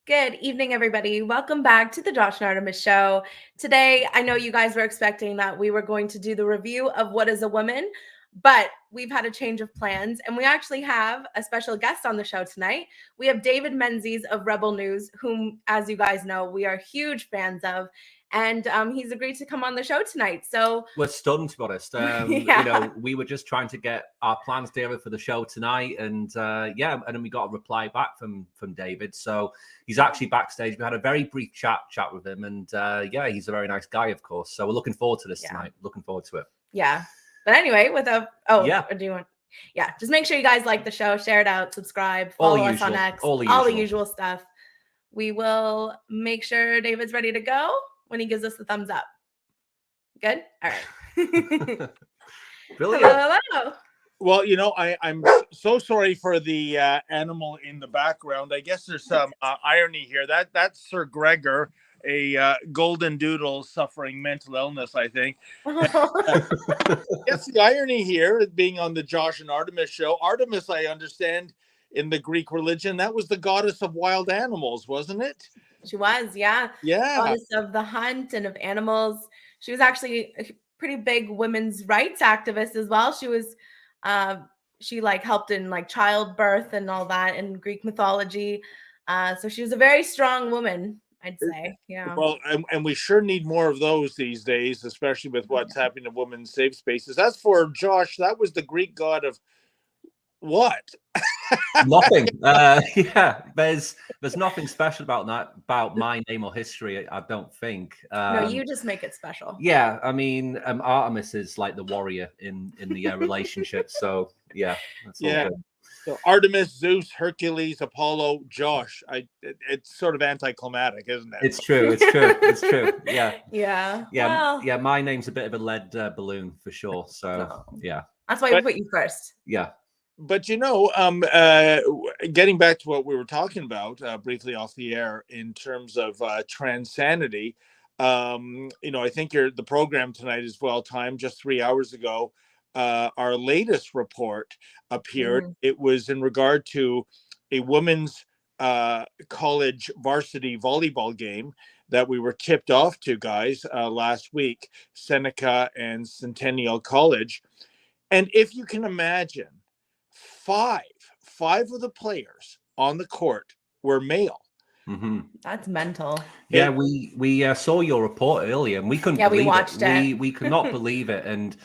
Good evening, everybody. Welcome back to the Josh and Artemis Show. Today, I know you guys were expecting that we were going to do the review of What is a Woman, but we've had a change of plans, and we actually have a special guest on the show tonight. We have David Menzies of Rebel News, whom, as you guys know, we are huge fans of, and he's agreed to come on the show tonight. So we're stunned, to be honest. yeah. We were just trying to get our plans together for the show tonight, and and then we got a reply back from David. So he's actually backstage. We had a very brief chat with him, and he's a very nice guy, of course. So we're looking forward to this tonight. Looking forward to it. Yeah. But anyway, just make sure you guys like the show, share it out, subscribe, follow us on X, all the usual stuff. We will make sure David's ready to go when he gives us the thumbs up. Good? All right. Brilliant. Hello. Well, I'm so sorry for the animal in the background. I guess there's some irony here. That's Sir Gregor, a golden doodle suffering mental illness, I think. Yes, the irony here, being on the Josh and Artemis show. Artemis, I understand, in the Greek religion, that was the goddess of wild animals, wasn't it? She was, yeah. Yeah. Goddess of the hunt and of animals. She was actually a pretty big women's rights activist as well. She was, she helped in childbirth and all that in Greek mythology. So she was a very strong woman, I'd say. Yeah. Well, and we sure need more of those these days, especially with what's happening to women's safe spaces. As for Josh, that was the Greek god of what? Nothing. There's nothing special about that, about my name or history, I don't think. No, you just make it special. Yeah, I mean, Artemis is like the warrior in the relationship. So yeah, that's all good. So Artemis, Zeus, Hercules, Apollo, Josh. It's sort of anticlimactic, isn't it? It's true. It's true. Yeah. Yeah. Yeah. Yeah. My name's a bit of a lead balloon for sure. So yeah. That's why we put you first. Yeah. But getting back to what we were talking about briefly off the air in terms of transanity, I think the program tonight is well timed. Just 3 hours ago, our latest report appeared. It was in regard to a women's college varsity volleyball game that we were tipped off to, guys, last week, Seneca and Centennial College. And if you can imagine, five of the players on the court were male. Mm-hmm. That's mental. Yeah, we saw your report earlier, and we couldn't. Yeah, we watched it. We could not believe it, and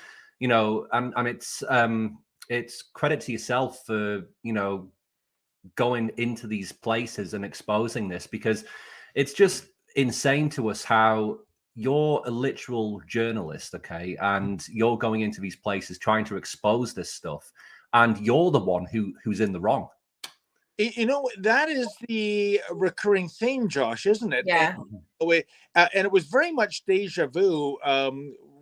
it's credit to yourself for going into these places and exposing this, because it's just insane to us how you're a literal journalist, okay, and you're going into these places trying to expose this stuff, and you're the one who's in the wrong. That is the recurring theme, Josh, isn't it? Yeah. And it was very much deja vu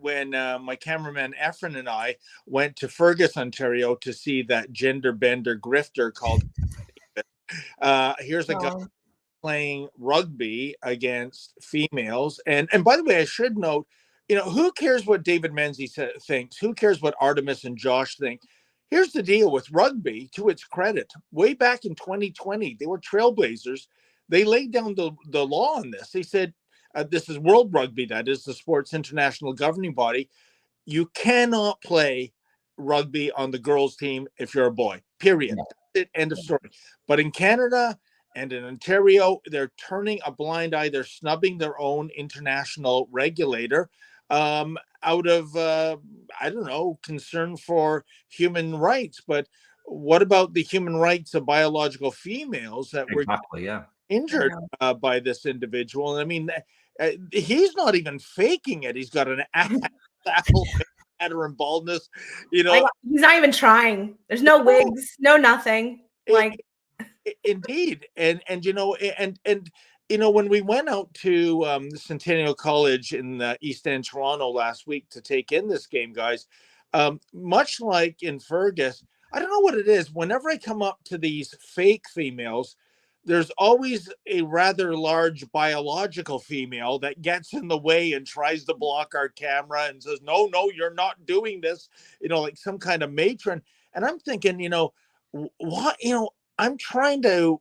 when my cameraman Efren and I went to Fergus, Ontario, to see that gender bender grifter called. Here's a guy playing rugby against females, and by the way, I should note, who cares what David Menzies thinks? Who cares what Artemis and Josh think? Here's the deal with rugby, to its credit. Way back in 2020, they were trailblazers. They laid down the law on this. They said, this is World Rugby, that is the sport's international governing body. You cannot play rugby on the girls' team if you're a boy, period. No. End of story. But in Canada and in Ontario, they're turning a blind eye. They're snubbing their own international regulator. Out of, concern for human rights. But what about the human rights of biological females that were injured by this individual? And I mean, he's not even faking it. He's got an apple pattern and baldness, he's not even trying. There's no wigs, no nothing. Indeed. And when we went out to Centennial College in East End, Toronto last week to take in this game, guys, much like in Fergus, I don't know what it is. Whenever I come up to these fake females, there's always a rather large biological female that gets in the way and tries to block our camera and says, no, you're not doing this, like some kind of matron. And I'm thinking, what, I'm trying to,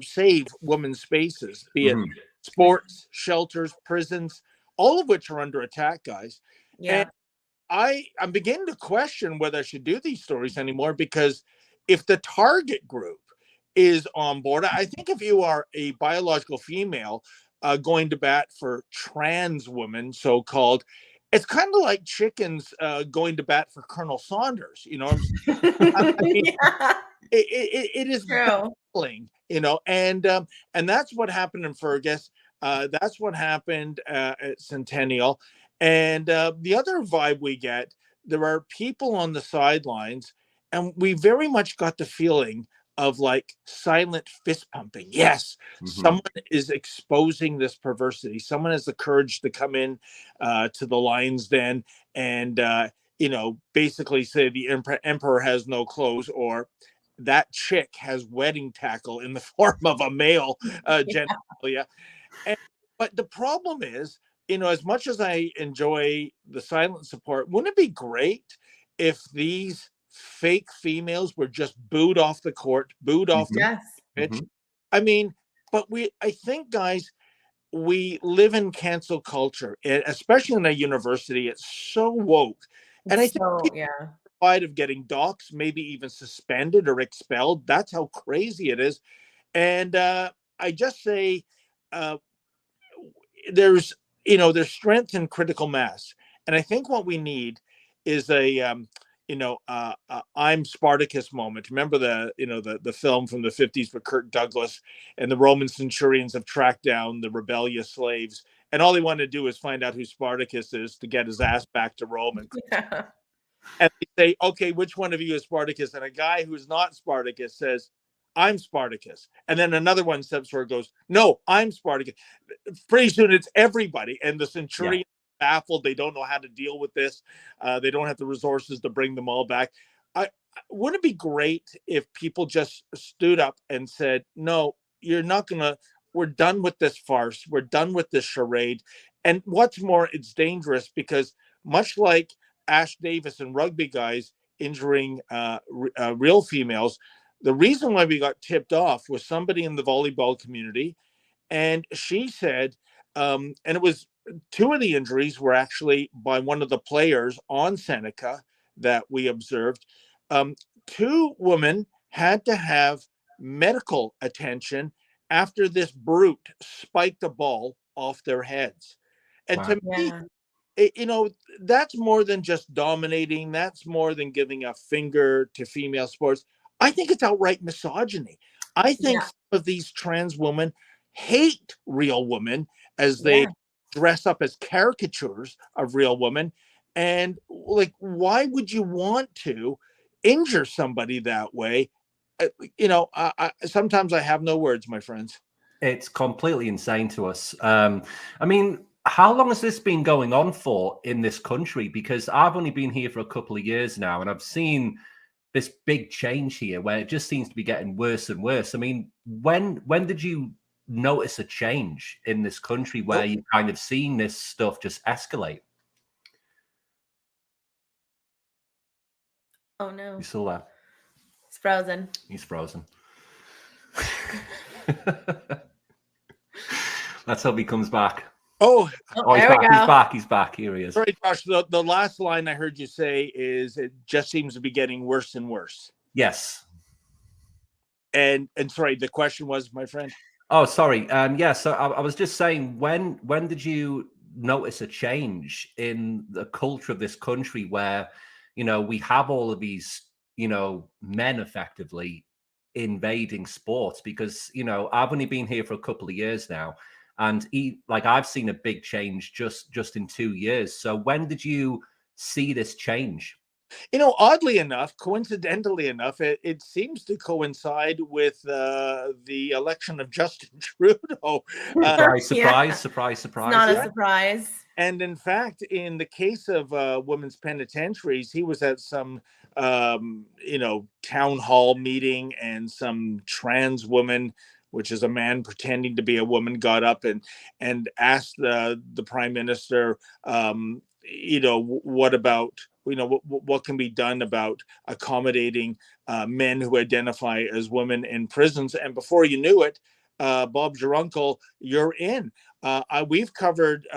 save women's spaces, be it sports, shelters, prisons, all of which are under attack, guys. Yeah. And I'm beginning to question whether I should do these stories anymore, because if the target group is on board, I think if you are a biological female going to bat for trans women, so-called, it's kind of like chickens going to bat for Colonel Saunders. You know what I'm saying? I mean, Yeah. it is True. baffling, and that's what happened in Fergus. That's what happened at Centennial, and the other vibe we get, there are people on the sidelines, and we very much got the feeling of like silent fist pumping. Yes, someone is exposing this perversity. Someone has the courage to come in to the lion's den and basically say the emperor has no clothes, or that chick has wedding tackle in the form of a male genitalia. And, but the problem is, as much as I enjoy the silent support, wouldn't it be great if these fake females were just booed off the court, booed off the Yes. pitch? I mean, but I think, guys, we live in cancel culture, especially in a university. It's so woke. And I think So, of getting doxxed, maybe even suspended or expelled. That's how crazy it is. And I just say there's strength in critical mass, and I think what we need is a I'm Spartacus moment. Remember the film from the 50s with Kirk Douglas, and the Roman centurions have tracked down the rebellious slaves, and all they want to do is find out who Spartacus is to get his ass back to Rome. And they say, okay, which one of you is Spartacus? And a guy who's not Spartacus says, I'm Spartacus. And then another one steps forward, goes, no, I'm Spartacus. Pretty soon it's everybody. And the centurion baffled. They don't know how to deal with this. They don't have the resources to bring them all back. Wouldn't it be great if people just stood up and said, no, you're not going to, we're done with this farce. We're done with this charade. And what's more, it's dangerous because much like Ash Davis and rugby guys injuring real females, the reason why we got tipped off was somebody in the volleyball community. And she said, and it was two of the injuries were actually by one of the players on Seneca that we observed. Two women had to have medical attention after this brute spiked a ball off their heads. And to me, that's more than just dominating. That's more than giving a finger to female sports. I think it's outright misogyny. I think some of these trans women hate real women as they dress up as caricatures of real women. And like, why would you want to injure somebody that way? Sometimes I have no words, my friends. It's completely insane to us. I mean, how long has this been going on for in this country? Because I've only been here for a couple of years now, and I've seen this big change here where it just seems to be getting worse and worse. I mean, when did you notice a change in this country where you kind of seen this stuff just escalate? Oh no. You still there? It's frozen. He's frozen. Let's hope he comes back. Oh, there we go. He's back. Here he is. Sorry, Josh. The last line I heard you say is it just seems to be getting worse and worse. Yes. And sorry, the question was, my friend? Oh, sorry. So I was just saying, when did you notice a change in the culture of this country where, we have all of these, men effectively invading sports? Because, I've only been here for a couple of years now, and I've seen a big change just in 2 years. So when did you see this change? Oddly enough, coincidentally enough, it seems to coincide with the election of Justin Trudeau. Surprise. It's not a surprise. And in fact, in the case of women's penitentiaries, he was at some, town hall meeting, and some trans woman, which is a man pretending to be a woman, got up and asked the prime minister, what about what can be done about accommodating men who identify as women in prisons. And before you knew it, Bob's your uncle, you're in. We've covered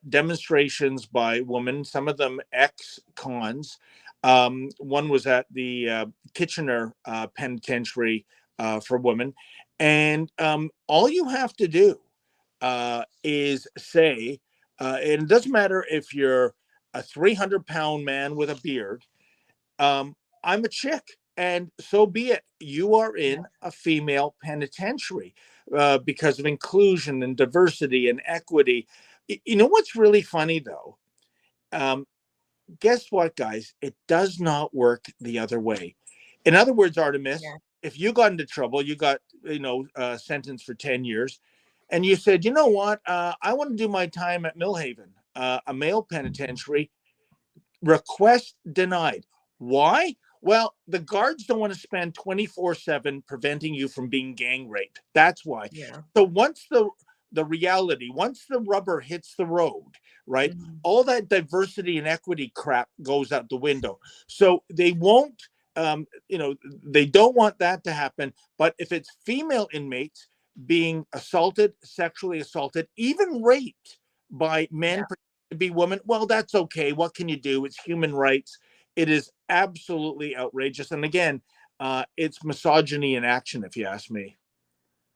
demonstrations by women, some of them ex-cons. One was at the Kitchener Penitentiary for women. And all you have to do is say, and it doesn't matter if you're a 300-pound man with a beard, I'm a chick, and so be it. You are in a female penitentiary because of inclusion and diversity and equity. You know what's really funny, though? Guess what, guys? It does not work the other way. In other words, Artemis, if you got into trouble, you got sentenced for 10 years, and you said, you know what, I want to do my time at Millhaven, a male penitentiary. Request denied. Why? Well, the guards don't want to spend 24/7 preventing you from being gang raped. That's why. Yeah. So once the reality, once the rubber hits the road, right, all that diversity and equity crap goes out the window. So they won't, they don't want that to happen. But if it's female inmates being assaulted, sexually assaulted, even raped by men, to be women, well, that's okay. What can you do? It's human rights. It is absolutely outrageous. And again, it's misogyny in action, if you ask me.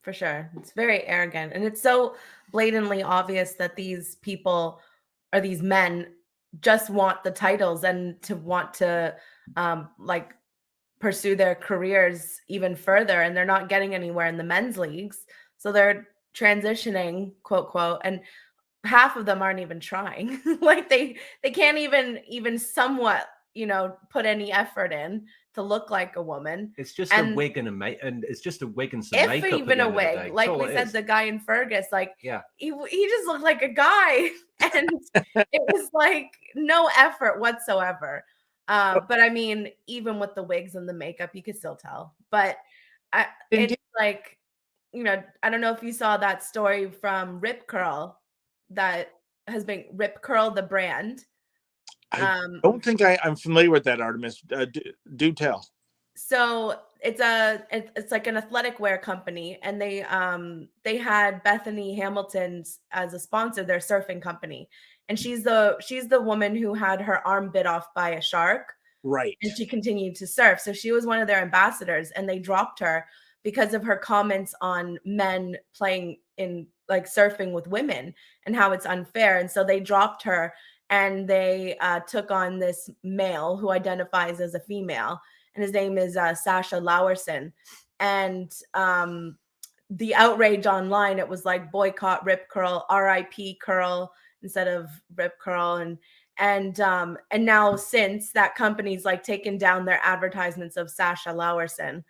For sure. It's very arrogant. And it's so blatantly obvious that these people or these men just want the titles and to want to pursue their careers even further. And they're not getting anywhere in the men's leagues. So they're transitioning, quote, quote, and half of them aren't even trying. Like they can't even somewhat, put any effort in to look like a woman. It's just a wig and it's just a wig and some makeup. If even a wig, like we said, the guy in Fergus, like he just looked like a guy, and it was like no effort whatsoever. But I mean, even with the wigs and the makeup, you could still tell. But it's like, I don't know if you saw that story from Rip Curl that has been Rip Curl, the brand. I don't think I'm familiar with that, Artemis. Do tell. So it's like an athletic wear company, and they had Bethany Hamilton's as a sponsor, their surfing company, and she's the woman who had her arm bit off by a shark, right? And she continued to surf, so she was one of their ambassadors, and they dropped her because of her comments on men playing in like surfing with women and how it's unfair, and so they dropped her. And they took on this male who identifies as a female, and his name is Sasha Lowerson. And the outrage online, it was like boycott Rip Curl, RIP Curl instead of Rip Curl, and now since that company's like taken down their advertisements of Sasha Lowerson,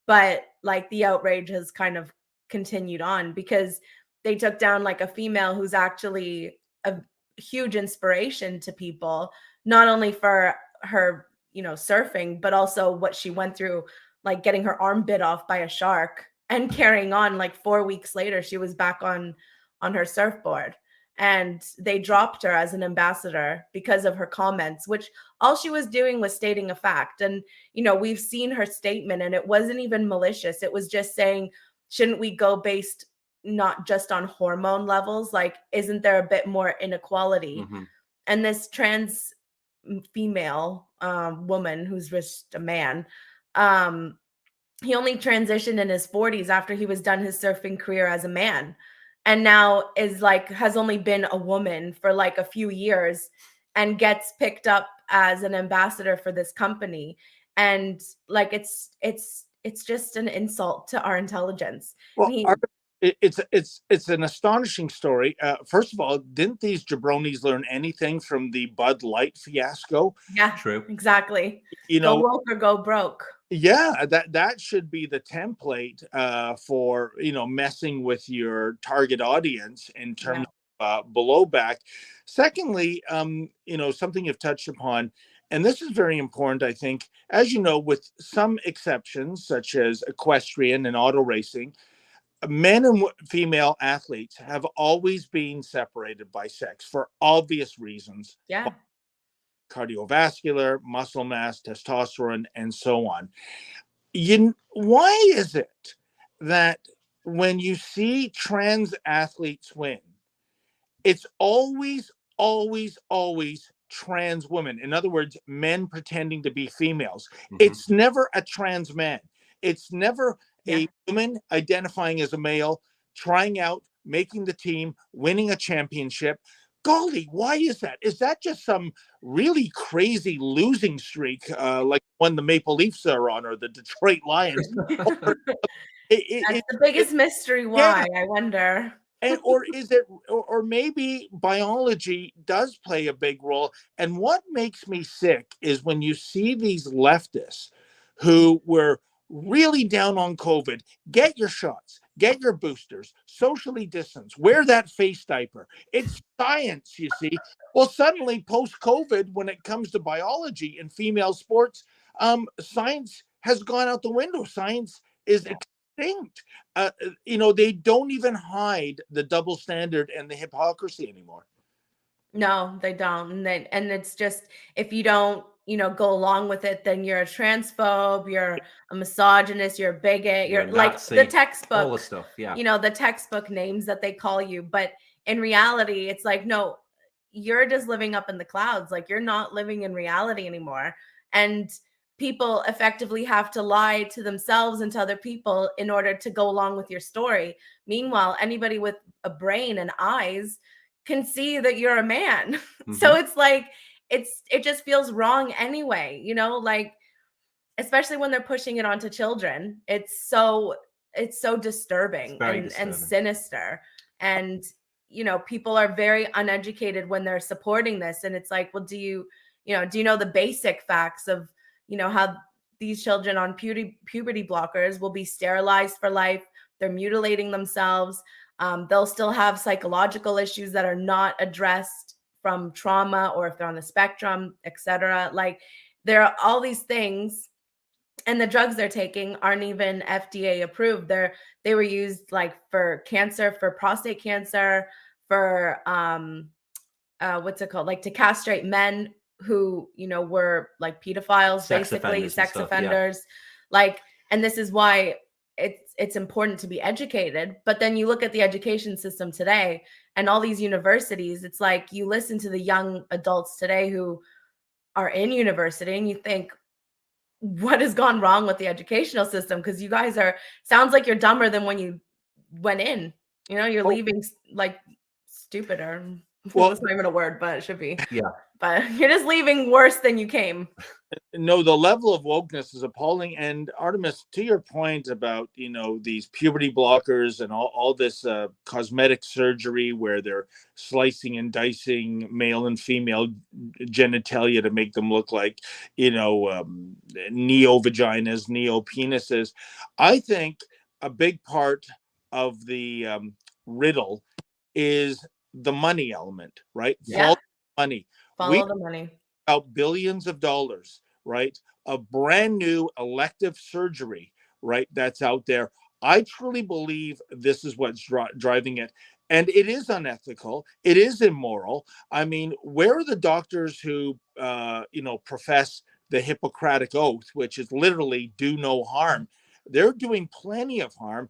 but like the outrage has kind of continued on because they took down like a female who's actually a huge inspiration to people, not only for her, surfing, but also what she went through, like getting her arm bit off by a shark and carrying on. Like 4 weeks later, she was back on her surfboard, and they dropped her as an ambassador because of her comments, which all she was doing was stating a fact. And, we've seen her statement, and it wasn't even malicious. It was just saying, shouldn't we go based not just on hormone levels? Like, isn't there a bit more inequality? And this trans female woman who's just a man, he only transitioned in his 40s after he was done his surfing career as a man, and now has only been a woman for like a few years and gets picked up as an ambassador for this company. And like it's just an insult to our intelligence. Well, it's an astonishing story. First of all, didn't these jabronis learn anything from the Bud Light fiasco? Yeah, true. Exactly. Go woke or go broke. Yeah, that should be the template for messing with your target audience in terms of blowback. Secondly, something you've touched upon, and this is very important, I think, as you know, with some exceptions such as equestrian and auto racing, men and female athletes have always been separated by sex for obvious reasons. Yeah. cardiovascular, muscle mass, testosterone, and so on. Why is it that when you see trans athletes win, it's always, always, always trans women? In other words, men pretending to be females. It's never a trans man. It's never a woman identifying as a male, trying out, making the team, winning a championship. Golly, why is that? Is that just some really crazy losing streak, like when the Maple Leafs are on, or the Detroit Lions? That's the biggest mystery why, I wonder. And or is it, or maybe biology does play a big role? And what makes me sick is when you see these leftists who were really down on COVID, get your shots, get your boosters, socially distance, wear that face diaper. It's science, you see. Well, suddenly post-COVID, when it comes to biology in female sports, science has gone out the window. Science is extinct. They don't even hide the double standard and the hypocrisy anymore. No, they don't. And it's just, if you don't, go along with it, then you're a transphobe, you're a misogynist, you're a bigot, you're like Nazi, the textbook, all the stuff. Yeah. The textbook names that they call you. But in reality, it's like, no, you're just living up in the clouds. Like, you're not living in reality anymore. And people effectively have to lie to themselves and to other people in order to go along with your story. Meanwhile, anybody with a brain and eyes can see that you're a man. So it's like, it just feels wrong anyway, like, especially when they're pushing it onto children. It's so disturbing and sinister. And people are very uneducated when they're supporting this. And it's like, well, do you know the basic facts of how these children on puberty blockers will be sterilized for life? They're mutilating themselves. They'll still have psychological issues that are not addressed from trauma, or if they're on the spectrum, etc. Like, there are all these things, and the drugs they're taking aren't even FDA approved. They were used like for cancer, for prostate cancer, for what's it called? Like to castrate men who, were like pedophiles, basically sex offenders. Like, and this is why it's important to be educated. But then you look at the education system today and all these universities, it's like you listen to the young adults today who are in university and you think, what has gone wrong with the educational system? Because you guys sounds like you're dumber than when you went in. You're leaving like stupider. Well, that's not even a word, but it should be. Yeah. But you're just leaving worse than you came. No, the level of wokeness is appalling. And Artemis, to your point about, these puberty blockers and all this cosmetic surgery where they're slicing and dicing male and female genitalia to make them look like, neo-vaginas, neo-penises. I think a big part of the riddle is the money element, right? Yeah. Follow the money. Out billions of dollars, right? A brand new elective surgery, right? That's out there. I truly believe this is what's driving it. And it is unethical. It is immoral. I mean, where are the doctors who, profess the Hippocratic Oath, which is literally do no harm? They're doing plenty of harm.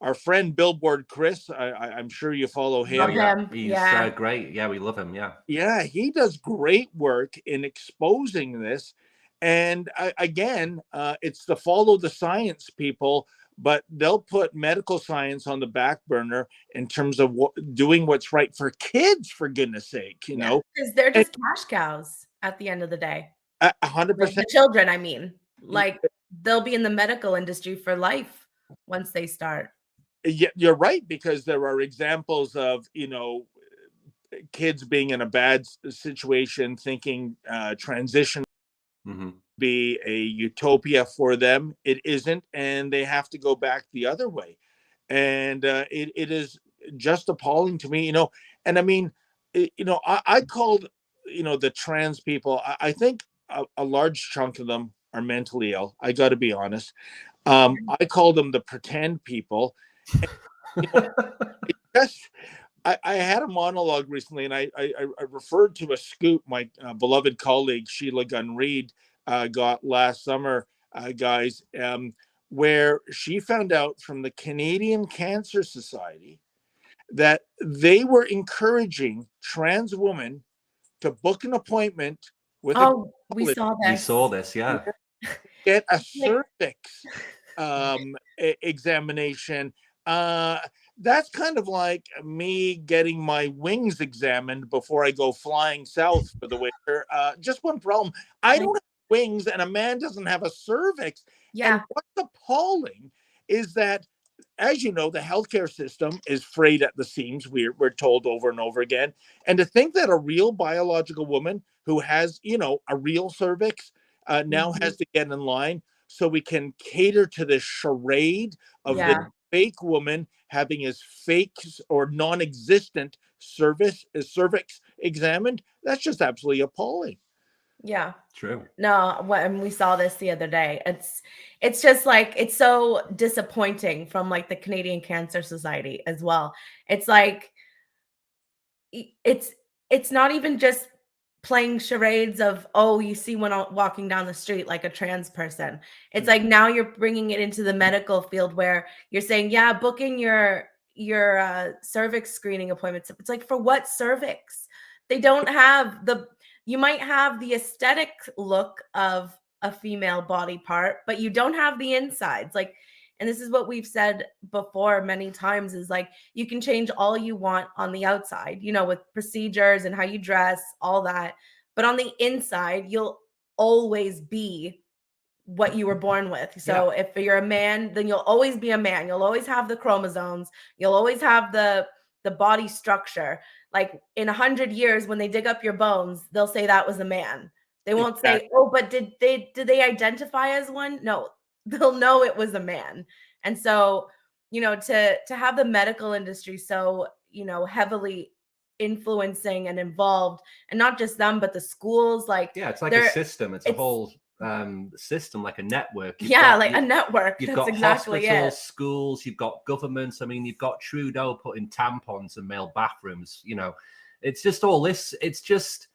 Our friend Billboard Chris, I'm sure you follow him. Love him. He's great. Yeah, we love him. Yeah. Yeah, he does great work in exposing this. And again, it's the follow the science people, but they'll put medical science on the back burner in terms of doing what's right for kids, for goodness sake, because they're just cash cows at the end of the day. 100%. Like the children, I mean, like they'll be in the medical industry for life once they start. Yeah, you're right, because there are examples of, kids being in a bad situation, thinking transition be a utopia for them. It isn't, and they have to go back the other way. And it is just appalling to me, and I mean, I called, the trans people, I think a large chunk of them are mentally ill. I got to be honest. I call them the pretend people. And, I had a monologue recently, and I referred to a scoop my beloved colleague Sheila Gunn Reid got last summer, guys, where she found out from the Canadian Cancer Society that they were encouraging trans women to book an appointment with a Oh, we gynecologist saw We this. saw this, yeah. get a Like, cervix examination. That's kind of like me getting my wings examined before I go flying south for the winter. Just one problem: I don't have wings, and a man doesn't have a cervix. yeah, And what's appalling is that, as you know, the healthcare system is frayed at the seams. We're told over and over again. And to think that a real biological woman who has, you know, a real cervix now has to get in line so we can cater to this charade of this yeah, fake woman having his fake or non-existent cervix examined. That's just absolutely appalling. yeah. True. No, when we saw this the other day, it's just like it's so disappointing from like the Canadian Cancer Society as well. It's like it's it's not even just playing charades of, oh, you see one walking down the street like a trans person. It's like now you're bringing it into the medical field where you're saying, yeah, booking your cervix screening appointments. It's like, for what cervix? They don't have the, you might have the aesthetic look of a female body part, but you don't have the insides. Like, and this is what we've said before many times, is like, you can change all you want on the outside, you know, with procedures and how you dress, all that. But on the inside, you'll always be what you were born with. So if you're a man, then you'll always be a man. You'll always have the chromosomes. You'll always have the body structure. Like in 100 years, when they dig up your bones, they'll say that was a man. They won't say, oh, but did they identify as one? No, they'll know it was a man. And so, you know, to have the medical industry so, you know, heavily influencing and involved, and not just them, but the schools, like, Yeah, it's like a system. It's a whole system, like a network. Like a network. You've That's got exactly hospitals, it. schools, you've got governments. I mean, you've got Trudeau putting tampons in male bathrooms. You know, it's just all this. It's just,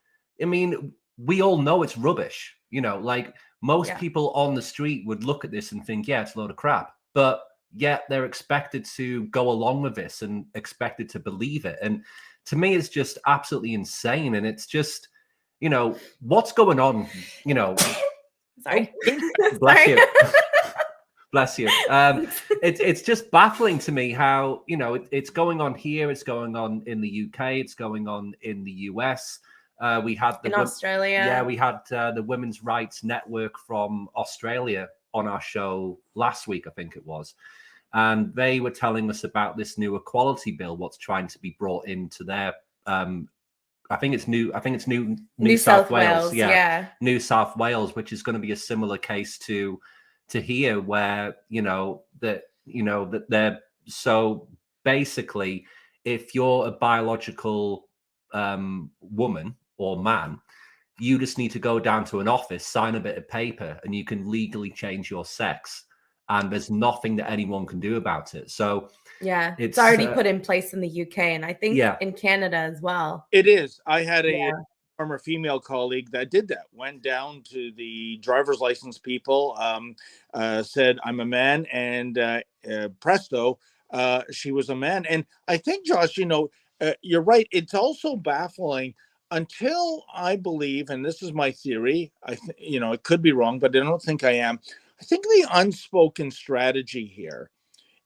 I mean, we all know it's rubbish. You know, like most people on the street would look at this and think, yeah, it's a load of crap. But yet they're expected to go along with this and expected to believe it. And to me, it's just absolutely insane. And it's just, you know, what's going on, you know. Sorry. Bless you. Bless you. It's just baffling to me how, you know, it's going on here, it's going on in the UK, it's going on in the US. We had in Australia. Yeah, we had the Women's Rights Network from Australia on our show last week, I think it was. And they were telling us about this new equality bill, what's trying to be brought into their I think it's New South Wales. Yeah. New South Wales, which is going to be a similar case to here, where that they're so basically, if you're a biological woman or man, you just need to go down to an office, sign a bit of paper, and you can legally change your sex. And there's nothing that anyone can do about it. So yeah, it's already put in place in the UK, and I think in Canada as well. It is. I had a former female colleague that did that. Went down to the driver's license people, said, "I'm a man," and presto, she was a man. And I think, Josh, you're right. It's also baffling until I believe, and this is my theory. It could be wrong, but I don't think I am. I think the unspoken strategy here,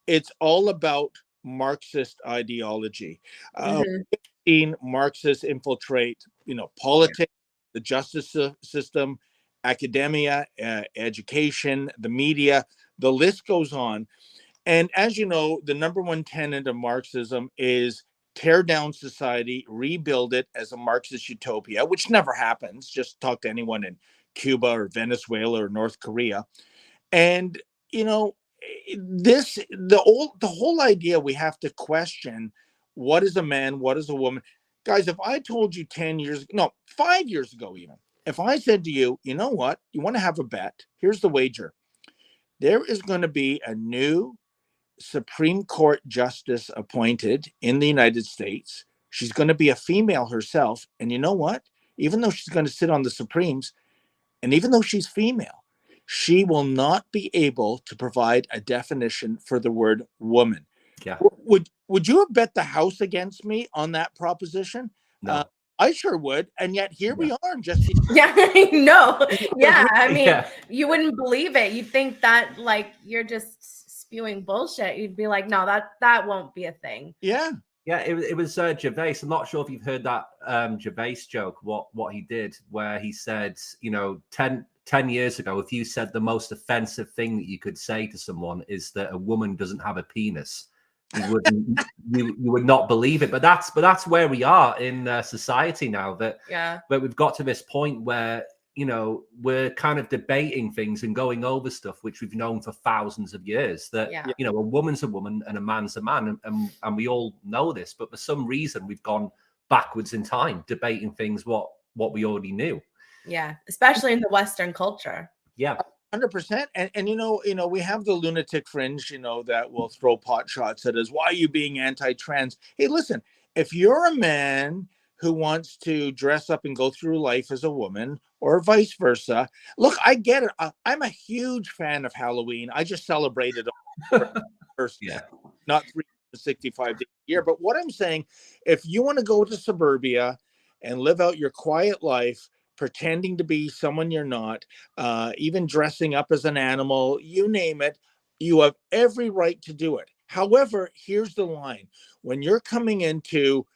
it's all about Marxist ideology. We've seen Marxists infiltrate, politics, the justice system, academia, education, the media, the list goes on. And as you know, the number one tenet of Marxism is tear down society, rebuild it as a Marxist utopia, which never happens. Just talk to anyone in Cuba or Venezuela or North Korea. And, the whole idea, we have to question, what is a man, what is a woman? Guys, if I told you 5 years ago even, if I said to you, you know what, you want to have a bet, here's the wager. There is going to be a new Supreme Court justice appointed in the United States. She's going to be a female herself. And you know what? Even though she's going to sit on the Supremes, and even though she's female, she will not be able to provide a definition for the word woman. Yeah. Would you have bet the house against me on that proposition? No. I sure would. And yet here we are. Just yeah, I know. Yeah, I mean, Yeah. you wouldn't believe it. You'd think that like you're just spewing bullshit. You'd be like, no, that won't be a thing. Yeah. Yeah, it was Gervais. I'm not sure if you've heard that Gervais joke, what he did, where he said, 10 years ago, if you said the most offensive thing that you could say to someone is that a woman doesn't have a penis, you would not believe it. But that's where we are in society now. That we've got to this point where we're kind of debating things and going over stuff which we've known for thousands of years, that a woman's a woman and a man's a man, and we all know this, but for some reason we've gone backwards in time debating things what we already knew. Yeah, especially in the Western culture. Yeah, 100%. And we have the lunatic fringe, that will throw pot shots at us. Why are you being anti-trans? Hey, listen, if you're a man who wants to dress up and go through life as a woman, or vice versa, look, I get it. I'm a huge fan of Halloween. I just celebrated first, not 365 days a year. But what I'm saying, if you want to go to suburbia and live out your quiet life, pretending to be someone you're not, even dressing up as an animal, you name it, you have every right to do it. However, here's the line. When you're coming into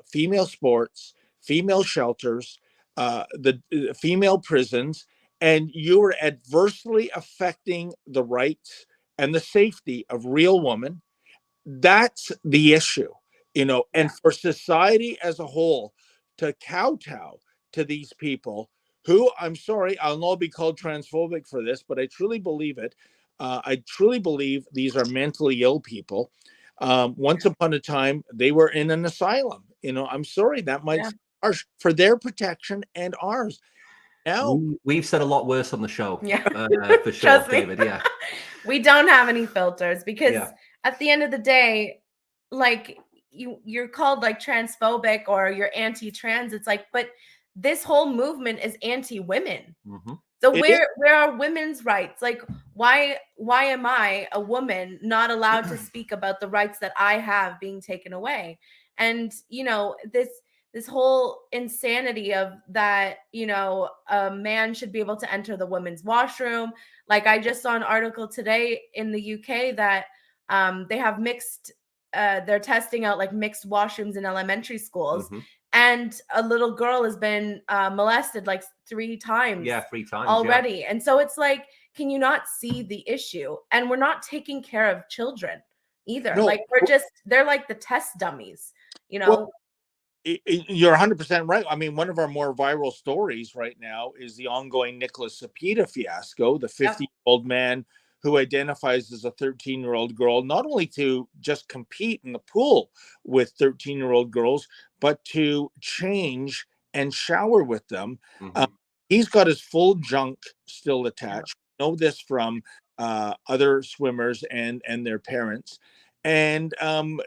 female sports, female shelters, the female prisons, and you're adversely affecting the rights and the safety of real women, that's the issue, and for society as a whole to kowtow to these people who, I'm sorry, I'll not be called transphobic for this, but I truly believe it. I truly believe these are mentally ill people. Once upon a time, they were in an asylum. I'm sorry, that might be harsh for their protection and ours. Now we've said a lot worse on the show. For sure, Trust me. David. Yeah, we don't have any filters because at the end of the day, like you're called like transphobic or you're anti-trans. It's like, but this whole movement is anti-women. Mm-hmm. So where are women's rights? Like, why am I, a woman, not allowed to speak about the rights that I have being taken away? And this whole insanity of that, a man should be able to enter the women's washroom. Like, I just saw an article today in the UK that they have mixed, they're testing out like mixed washrooms in elementary schools. Mm-hmm. And a little girl has been molested like 3 times. Yeah, 3 times already. Yeah. And so it's like, can you not see the issue? And we're not taking care of children either. No. Like they're like the test dummies, Well, you're 100% right. I mean, one of our more viral stories right now is the ongoing Nicholas Sapita fiasco, the 50-year-old man who identifies as a 13-year-old girl, not only to just compete in the pool with 13-year-old girls, but to change and shower with them. Mm-hmm. He's got his full junk still attached. Yeah. Know this from other swimmers and their parents. And, and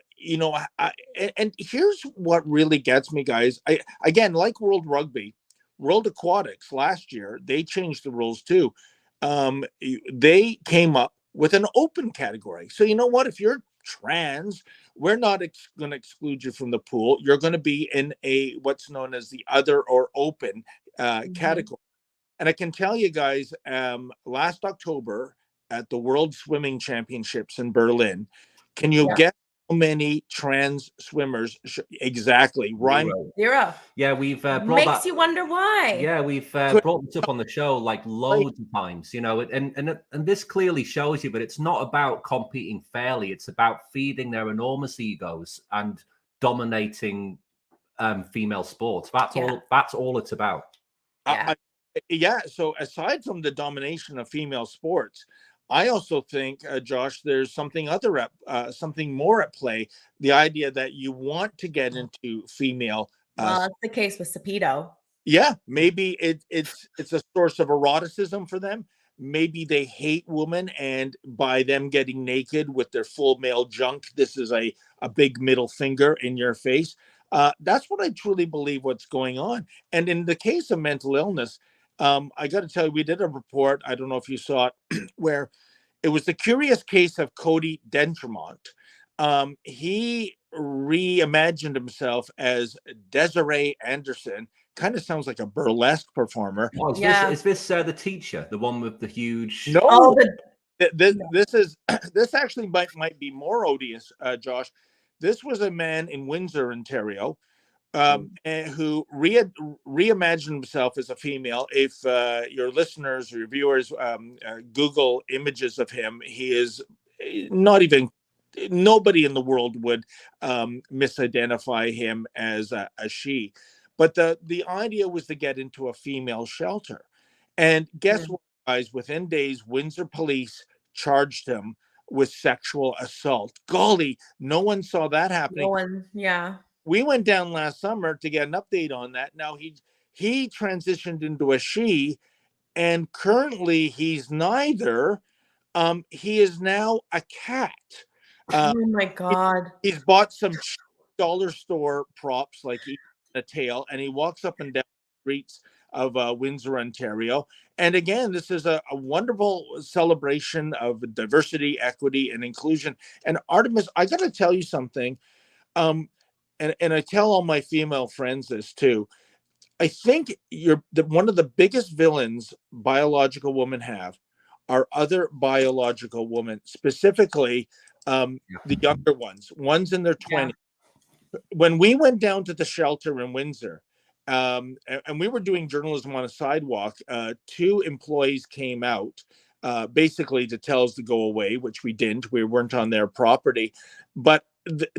here's what really gets me, guys. Again, like World Rugby, World Aquatics last year, they changed the rules too. They came up with an open category. So you know what? If you're trans, we're not going to exclude you from the pool. You're going to be in what's known as the other or open category. And I can tell you guys, last October at the World Swimming Championships in Berlin, can you guess how many trans swimmers exactly? Ryan? 0. Yeah, we've brought makes you wonder why. Yeah, we've brought this up on the show like loads of times, and this clearly shows you, but it's not about competing fairly. It's about feeding their enormous egos and dominating female sports. That's all it's about. So aside from the domination of female sports, I also think, Josh, there's something more at play. The idea that you want to get into female. Well, that's the case with Sapito. Yeah, maybe it's a source of eroticism for them. maybe they hate women, and by them getting naked with their full male junk, this is a big middle finger in your face. That's what I truly believe what's going on. And in the case of mental illness, I got to tell you, we did a report, I don't know if you saw it, where it was the curious case of Cody Dentremont. He reimagined himself as Desiree Anderson. Kind of sounds like a burlesque performer. Oh, is this the teacher, the one with the huge? No, Oh, this is this actually might be more odious, Josh. This was a man in Windsor, Ontario, who reimagined himself as a female. If your listeners or your viewers Google images of him, he is not even, nobody in the world would misidentify him as a she. But the idea was to get into a female shelter. And guess what, guys? Within days, Windsor police charged him with sexual assault. Golly, no one saw that happening. No one, yeah. We went down last summer to get an update on that. Now he transitioned into a she, and currently he's neither. He is now a cat. Oh my God. He's bought some dollar store props like a tail, and he walks up and down the streets of Windsor, Ontario. And again, this is a wonderful celebration of diversity, equity, and inclusion. And Artemis, I got to tell you something. And I tell all my female friends this too. I think one of the biggest villains biological women have are other biological women, specifically the younger ones in their 20s. When we went down to the shelter in Windsor, and we were doing journalism on a sidewalk, two employees came out basically to tell us to go away, which we didn't. We weren't on their property. But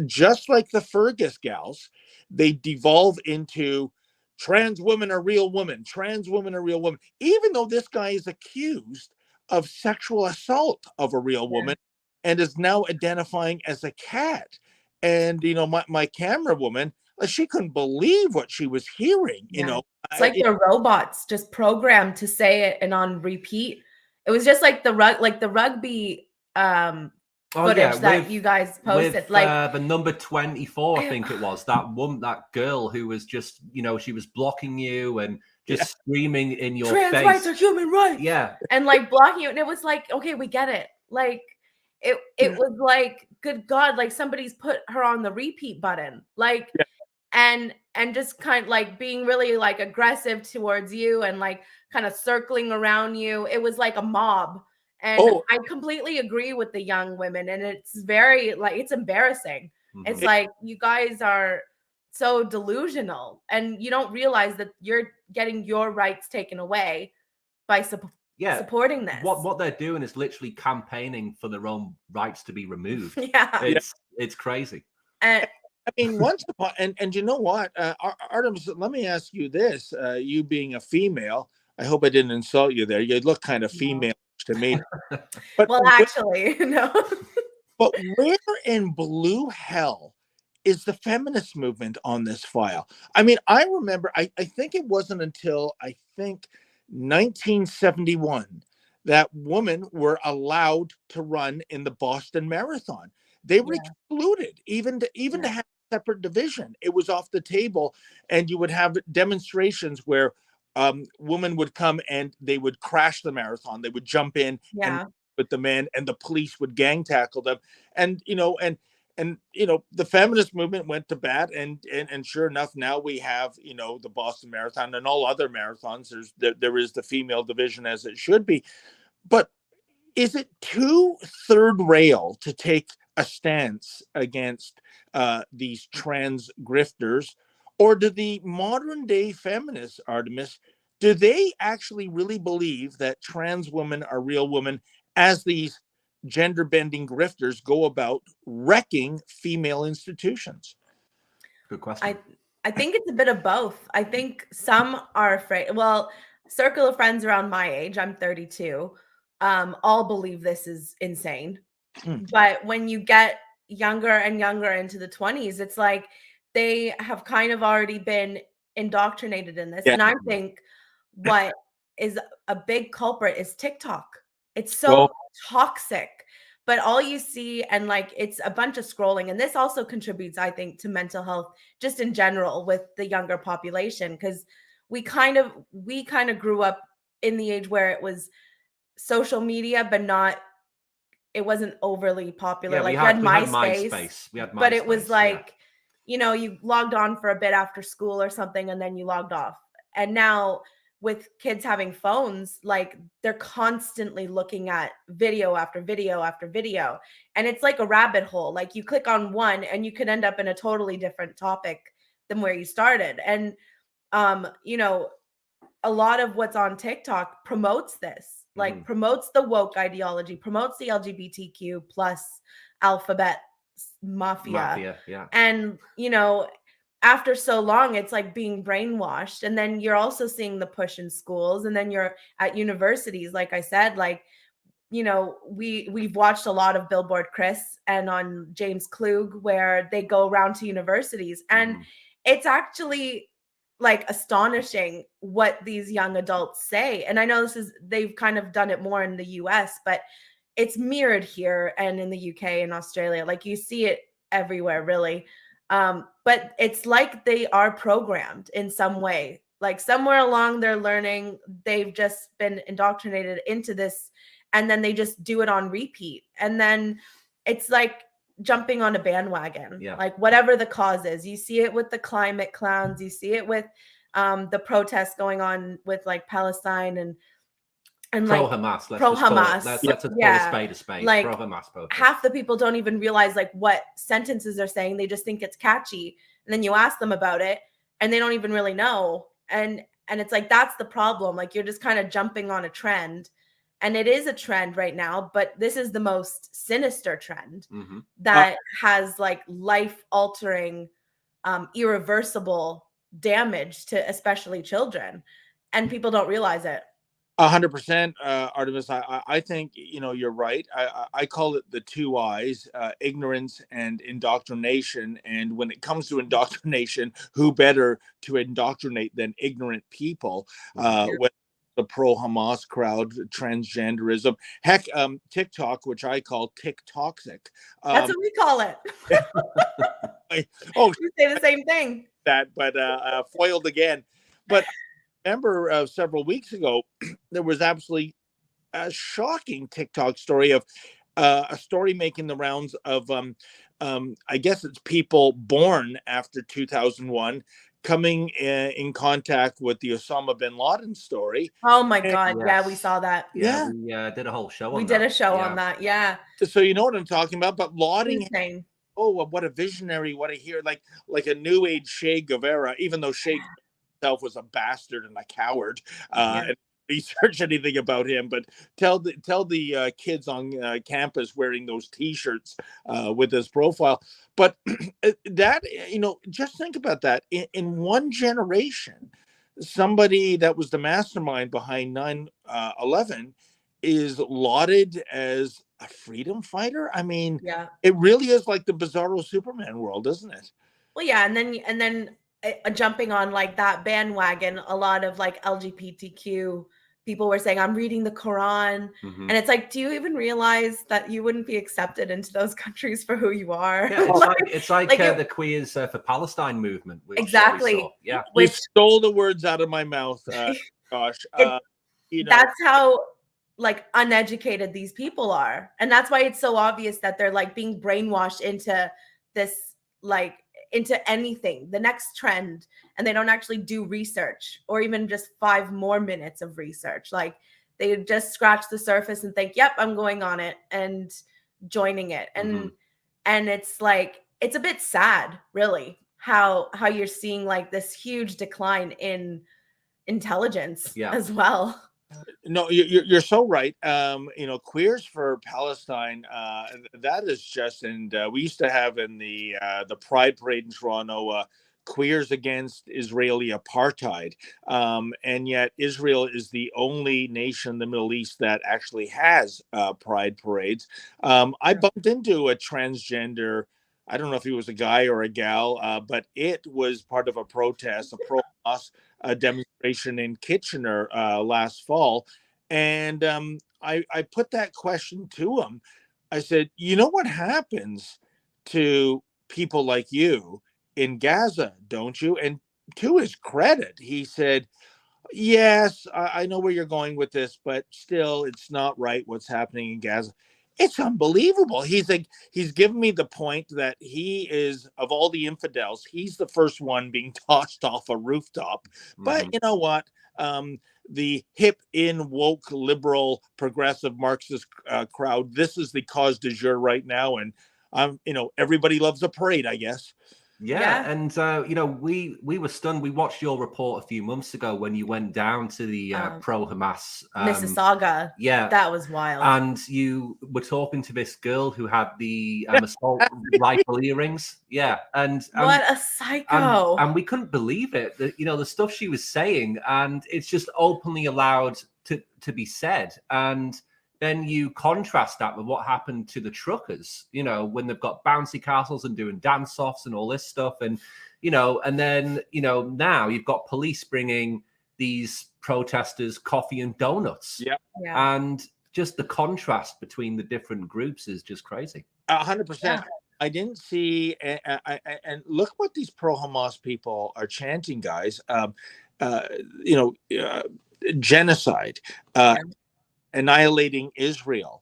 just like the Fergus gals, they devolve into trans women are real women. Trans women are real women. Even though this guy is accused of sexual assault of a real woman and is now identifying as a cat. And, you know, my camera woman, she couldn't believe what she was hearing, you know. It's like the robots just programmed to say it and on repeat. It was just like the rugby footage that you guys posted. With, like the number 24, I think it was, that girl who was just, you know, she was blocking you and just screaming in your face. Trans rights are human rights. Yeah. And like blocking you. And it was like, okay, we get it. Like it was like, good God, like somebody's put her on the repeat button. Like and just kind of like being really like aggressive towards you and like kind of circling around you. It was like a mob. And I completely agree with the young women. And it's very like, it's embarrassing. It's like, you guys are so delusional and you don't realize that you're getting your rights taken away by supporting this. What they're doing is literally campaigning for their own rights to be removed. It's crazy. And I mean, once upon, and you know what, Artemis, let me ask you this: you being a female, I hope I didn't insult you there. You look kind of female to me. But well, actually, no. But where in blue hell is the feminist movement on this file? I mean, I remember, I think it wasn't until 1971 that women were allowed to run in the Boston Marathon. They were excluded, even to have a separate division. It was off the table, and you would have demonstrations where women would come and they would crash the marathon. They would jump in and with the men, and the police would gang tackle them. And the feminist movement went to bat, and sure enough, now we have the Boston Marathon and all other marathons. There is the female division, as it should be. But is it too third rail to take a stance against these trans grifters, or do the modern day feminists, Artemis, do they actually really believe that trans women are real women, as these gender bending grifters go about wrecking female institutions? Good question. I think it's a bit of both. I think some are afraid. Well, circle of friends around my age, I'm 32, all believe this is insane. But when you get younger and younger into the 20s, it's like they have kind of already been indoctrinated in this. And I think what is a big culprit is TikTok. It's so Well, toxic. But all you see, and like it's a bunch of scrolling, and this also contributes, I think, to mental health just in general with the younger population, because we kind of grew up in the age where it was social media, but not, it wasn't overly popular. Yeah, like we you had had MySpace, MySpace. We had but it was MySpace, like, you know, you logged on for a bit after school or something, and then you logged off. And now with kids having phones, like they're constantly looking at video after video after video. And it's like a rabbit hole. Like you click on one and you could end up in a totally different topic than where you started. And you know, a lot of what's on TikTok promotes this, like promotes the woke ideology, promotes the LGBTQ plus alphabet mafia. Yeah. And, you know, after so long, it's like being brainwashed. And then you're also seeing the push in schools, and then you're at universities. Like I said, like, you know, we've watched a lot of Billboard Chris and on James Klug, where they go around to universities, and it's actually like astonishing what these young adults say. And I know they've kind of done it more in the US, but it's mirrored here and in the UK and Australia. Like you see it everywhere, really. But it's like they are programmed in some way. Like somewhere along their learning, they've just been indoctrinated into this, and then they just do it on repeat. And then it's like jumping on a bandwagon, like whatever the cause is. You see it with the climate clowns, you see it with the protests going on with like Palestine and pro like Hamas. pro Hamas. Let's call a spade a spade. Like pro Hamas protest. Half the people don't even realize like what sentences they're saying. They just think it's catchy, and then you ask them about it, and they don't even really know. And it's like that's the problem. Like you're just kind of jumping on a trend. And it is a trend right now, but this is the most sinister trend that has like life-altering, irreversible damage to especially children, and people don't realize it. 100%, Artemis. I think, you know, you're right. I call it the two I's, ignorance and indoctrination. And when it comes to indoctrination, who better to indoctrinate than ignorant people? When the pro-Hamas crowd, transgenderism, heck, TikTok, which I call TikToxic. That's what we call it. Oh, you say the same thing. That, but foiled again. But remember several weeks ago, there was absolutely a shocking TikTok story of a story making the rounds of, I guess it's people born after 2001 coming in contact with the Osama bin Laden story. Oh my God. Yeah, we saw that. Yeah. We did a whole show on that. We did a show on that. Yeah. So you know what I'm talking about, but lauding Insane. Oh, what a visionary, what a hero, like a new age Che Guevara, even though Che himself was a bastard and a coward. And research anything about him, but tell the kids on campus wearing those T-shirts with his profile. But that, you know, just think about that. In one generation, somebody that was the mastermind behind 9/11 is lauded as a freedom fighter. I mean, it really is like the bizarro Superman world, isn't it? Well, yeah, and then jumping on like that bandwagon, a lot of like LGBTQ people were saying, I'm reading the Quran. And it's like, do you even realize that you wouldn't be accepted into those countries for who you are? Yeah, it's like the Queers for Palestine movement. Exactly. Yeah. You stole the words out of my mouth, Josh. You know, that's how like uneducated these people are. And that's why it's so obvious that they're like being brainwashed into this, like into anything, the next trend, and they don't actually do research or even just 5 more minutes of research. Like they just scratch the surface and think, yep, I'm going on it and joining it. And it's like, it's a bit sad, really, how you're seeing like this huge decline in intelligence as well. No, you're so right. You know, Queers for Palestine, that is just, and we used to have in the Pride Parade in Toronto, Queers against Israeli apartheid. And yet Israel is the only nation in the Middle East that actually has Pride parades. I bumped into a transgender, I don't know if he was a guy or a gal, but it was part of a protest, a pro-Hamas demonstration in Kitchener last fall. And I put that question to him. I said, you know what happens to people like you in Gaza, don't you? And to his credit, he said, yes, I know where you're going with this, but still, it's not right what's happening in Gaza. It's unbelievable. He's given me the point that he is, of all the infidels, he's the first one being tossed off a rooftop. But you know what? The hip, in, woke, liberal, progressive, Marxist crowd, this is the cause du jour right now. And everybody loves a parade, I guess. Yeah. And we were stunned. We watched your report a few months ago when you went down to the pro-Hamas Mississauga. Yeah, that was wild. And you were talking to this girl who had the assault rifle earrings. Yeah, and what a psycho! And we couldn't believe it. The stuff she was saying, and it's just openly allowed to be said. And then you contrast that with what happened to the truckers, when they've got bouncy castles and doing dance-offs and all this stuff. And, and then, now you've got police bringing these protesters coffee and donuts. Yeah. And just the contrast between the different groups is just crazy. 100%. I didn't see, and look what these pro-Hamas people are chanting, guys. Genocide. Annihilating Israel.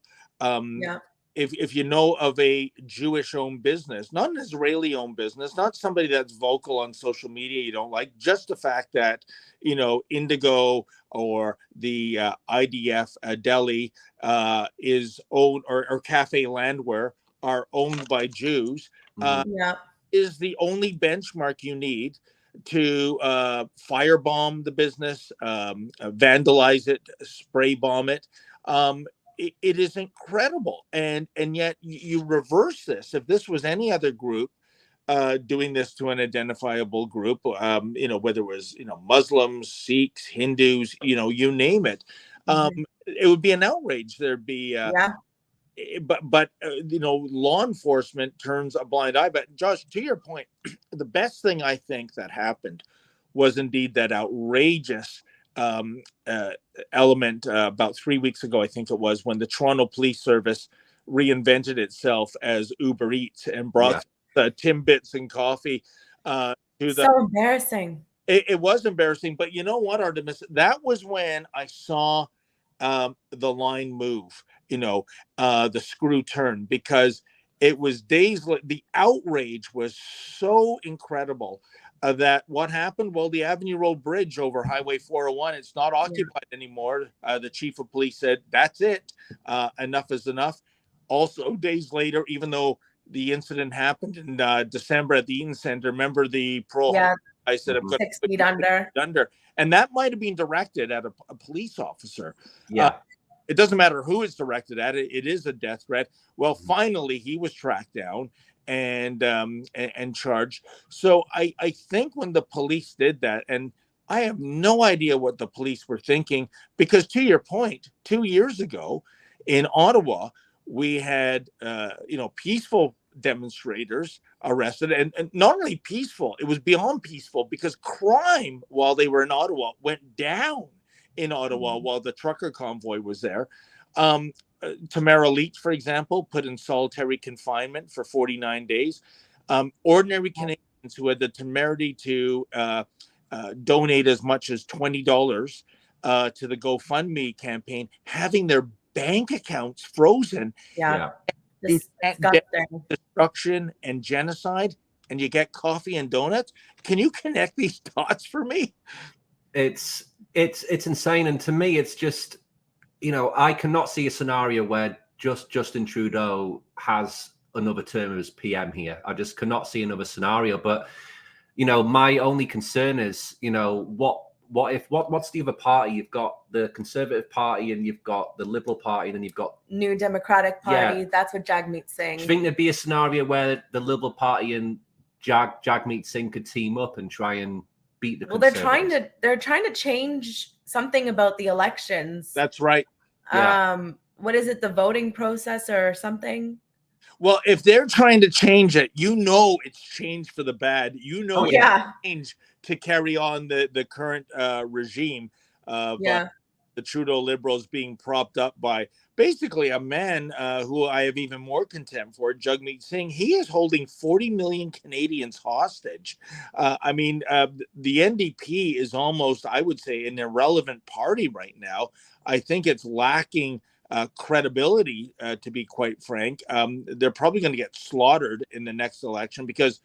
If you know of a Jewish-owned business, not an Israeli-owned business, not somebody that's vocal on social media you don't like, just the fact that, Indigo or the IDF Delhi is owned, or Cafe Landwehr are owned by Jews, is the only benchmark you need to firebomb the business, vandalize it, spray bomb it. It is incredible. And yet you reverse this. If this was any other group doing this to an identifiable group, whether it was, Muslims, Sikhs, Hindus, you name it, it would be an outrage. There'd be, but law enforcement turns a blind eye. But Josh, to your point, the best thing I think that happened was indeed that outrageous element about 3 weeks ago, I think it was, when the Toronto Police Service reinvented itself as Uber Eats and brought Timbits and coffee to the. So embarrassing. It was embarrassing, but you know what, Artemis? That was when I saw the line move. The screw turn, because it was days. The outrage was so incredible. That what happened? Well, the Avenue Road Bridge over Highway 401, it's not occupied anymore. The chief of police said, that's it. Enough is enough. Also, days later, even though the incident happened in December at the Eaton Center, remember the pro? I said, I'm going 6 feet under. And that might have been directed at a police officer. Yeah. It doesn't matter who it's directed at. It is a death threat. Well, finally, he was tracked down and charged. So I think when the police did that, and I have no idea what the police were thinking, because to your point, 2 years ago in Ottawa, we had peaceful demonstrators arrested, and not only peaceful, it was beyond peaceful, because crime while they were in Ottawa went down in Ottawa while the trucker convoy was there. Tamara Leach, for example, put in solitary confinement for 49 days. Ordinary Canadians who had the temerity to donate as much as $20 to the GoFundMe campaign, having their bank accounts frozen. Destruction and genocide, and you get coffee and donuts. Can you connect these dots for me? It's insane. And to me, it's just, I cannot see a scenario where Justin Trudeau has another term as PM here. I just cannot see another scenario. But, my only concern is, what's the other party? You've got the Conservative Party, and you've got the Liberal Party, and then you've got New Democratic Party. Yeah. That's what Jagmeet Singh. Do you think there'd be a scenario where the Liberal Party and Jagmeet Singh could team up and try and beat the Conservatives? They're trying to change something about the elections. That's right. What is it? The voting process or something? Well, if they're trying to change it, it's changed for the bad. Oh, It's Yeah. changed to carry on the current regime of Yeah. the Trudeau Liberals being propped up by basically a man who I have even more contempt for, Jagmeet Singh. He is holding 40 million Canadians hostage. The NDP is almost, I would say, an irrelevant party right now. I think it's lacking credibility, to be quite frank. They're probably going to get slaughtered in the next election because,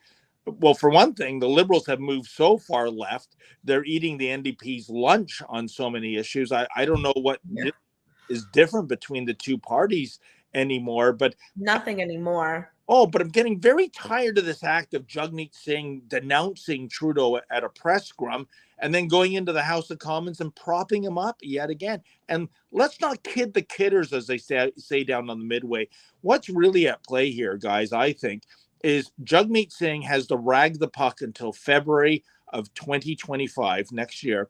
well, for one thing, the Liberals have moved so far left. They're eating the NDP's lunch on so many issues. I don't know what really is different between the two parties anymore, but Nothing anymore. but I'm getting very tired of this act of Jagmeet Singh denouncing Trudeau at a press scrum and then going into the House of Commons and propping him up yet again. And let's not kid the kidders, as they say down on the Midway. What's really at play here, guys, I think, is Jagmeet Singh has to rag the puck until February of 2025, next year.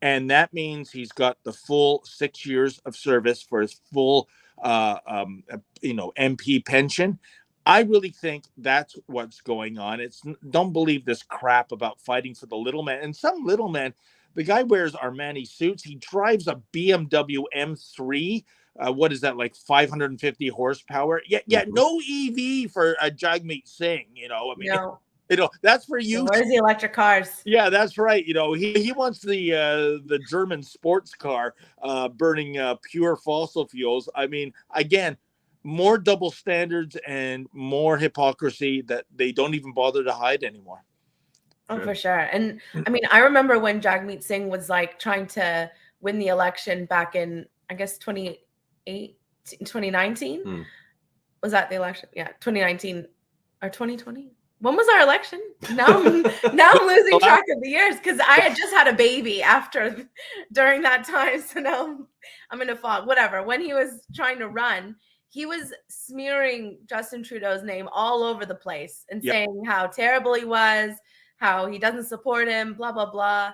And that means he's got the full 6 years of service for his full MP pension. I really think that's what's going on. Don't believe this crap about fighting for the little man. And some little man, the guy wears Armani suits. He drives a BMW M3. What is that, like 550 horsepower? Yeah, no EV for Jagmeet Singh. No. That's for you. So where's the electric cars? Yeah, that's right. He wants the German sports car burning pure fossil fuels. I mean, again, more double standards and more hypocrisy that they don't even bother to hide anymore. Oh, for sure. And I mean, I remember when Jagmeet Singh was like trying to win the election back in, I guess, 2019. Was that the election? Yeah, 2019 or 2020. When was our election? Now I'm losing track of the years because I had just had a baby during that time. So now I'm in a fog. Whatever. When he was trying to run, he was smearing Justin Trudeau's name all over the place and saying how terrible he was, how he doesn't support him, blah, blah, blah.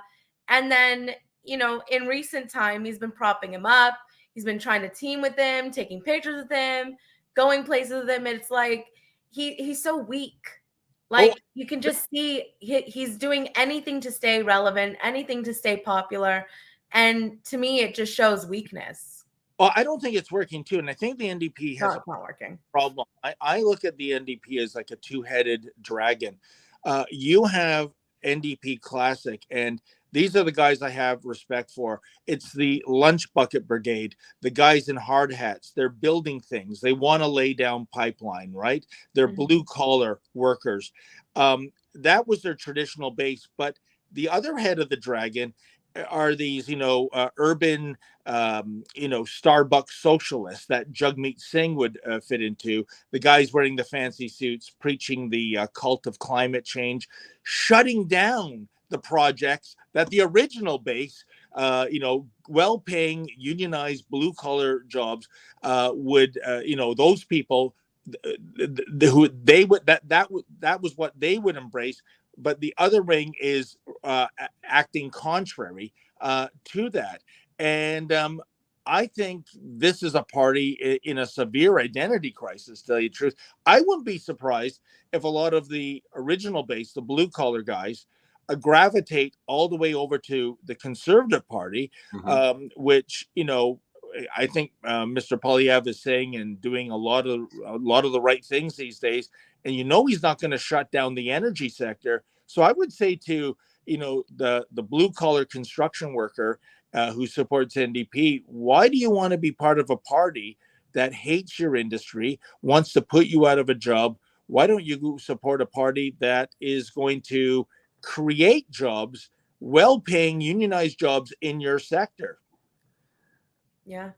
And then, in recent time, he's been propping him up. He's been trying to team with him, taking pictures with him, going places with him. And it's like, he's so weak. Like, you can just see he's doing anything to stay relevant, anything to stay popular. And to me, it just shows weakness. Well, I don't think it's working, too. And I think the NDP has it's not working. Problem. I look at the NDP as like a two-headed dragon. You have NDP Classic, and these are the guys I have respect for. It's the lunch bucket brigade, the guys in hard hats. They're building things. They want to lay down pipeline, right? They're blue collar workers. That was their traditional base. But the other head of the dragon are these, urban, Starbucks socialists that Jagmeet Singh would fit into. The guys wearing the fancy suits, preaching the cult of climate change, shutting down the projects that the original base, well-paying, unionized, blue-collar jobs would, those people who they would that was what they would embrace. But the other wing is acting contrary to that. And I think this is a party in a severe identity crisis, to tell you the truth. I wouldn't be surprised if a lot of the original base, the blue collar guys, gravitate all the way over to the Conservative Party, which, I think Mr. Poilievre is saying and doing a lot of the right things these days. And he's not going to shut down the energy sector. So I would say to the blue collar construction worker who supports NDP, why do you want to be part of a party that hates your industry, wants to put you out of a job? Why don't you support a party that is going to create jobs, well-paying unionized jobs in your sector? Yeah,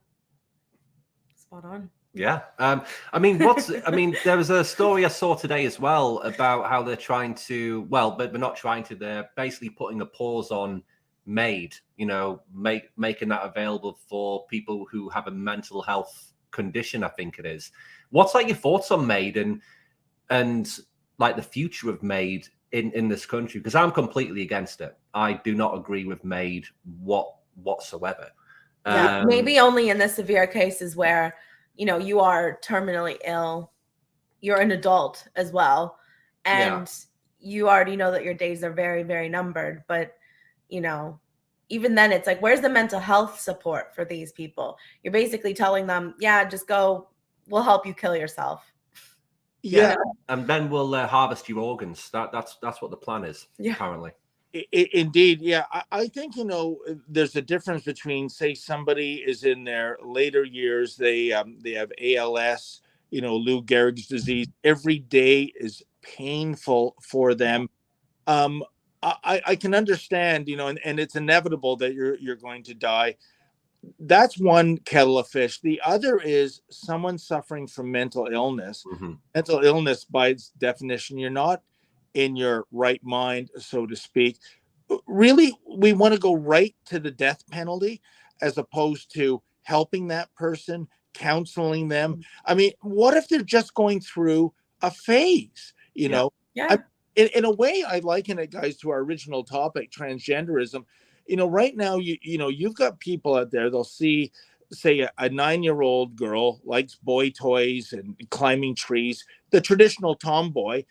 spot on. Yeah. There was a story I saw today as well about how they're trying to, but they're not trying to, they're basically putting a pause on MAID, making that available for people who have a mental health condition, I think it is. What's like your thoughts on MAID and like the future of MAID in this country? Because I'm completely against it. I do not agree with MAID whatsoever. Maybe only in the severe cases where you are terminally ill, you're an adult as well, and you already know that your days are very, very numbered. But you know, even then, it's like, where's the mental health support for these people? You're basically telling them, yeah, just go, we'll help you kill yourself. Yeah. And then we'll harvest your organs. That's what the plan is currently. Indeed. Yeah. I think, there's a difference between, say, somebody is in their later years, they have ALS, Lou Gehrig's disease. Every day is painful for them. I can understand, and it's inevitable that you're going to die. That's one kettle of fish. The other is someone suffering from mental illness. Mm-hmm. Mental illness, by its definition, you're not in your right mind, so to speak. Really, we want to go right to the death penalty as opposed to helping that person, counseling them. I mean, what if they're just going through a phase? Yeah. In a way, I liken it, guys, to our original topic, transgenderism. Right now, you've got people out there, they'll see, say, a 9-year-old girl likes boy toys and climbing trees, the traditional tomboy.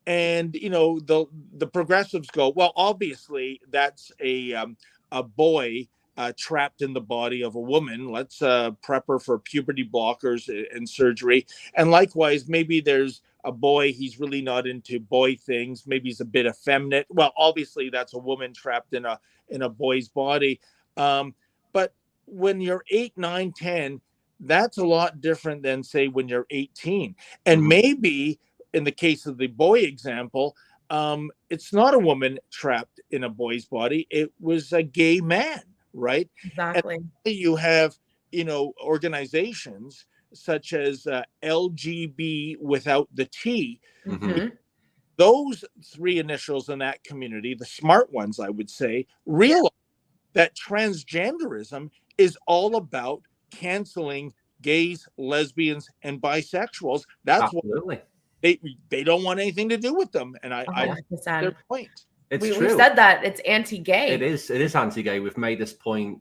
And, the progressives go, well, obviously, that's a boy trapped in the body of a woman. Let's prep her for puberty blockers and surgery. And likewise, maybe there's a boy, he's really not into boy things. Maybe he's a bit effeminate. Well, obviously, that's a woman trapped in a boy's body. But when you're 8, 9, 10, that's a lot different than, say, when you're 18. And Mm-hmm. maybe in the case of the boy example, it's not a woman trapped in a boy's body. It was a gay man, right? Exactly. And you have, organizations such as LGB without the T. Mm-hmm. Those 3 initials in that community, the smart ones, I would say, realize that transgenderism is all about canceling gays, lesbians, and bisexuals. That's Absolutely. what they don't want anything to do with them. And I 100%. their point. It's we true. said that it's anti-gay. It is anti-gay. We've made this point,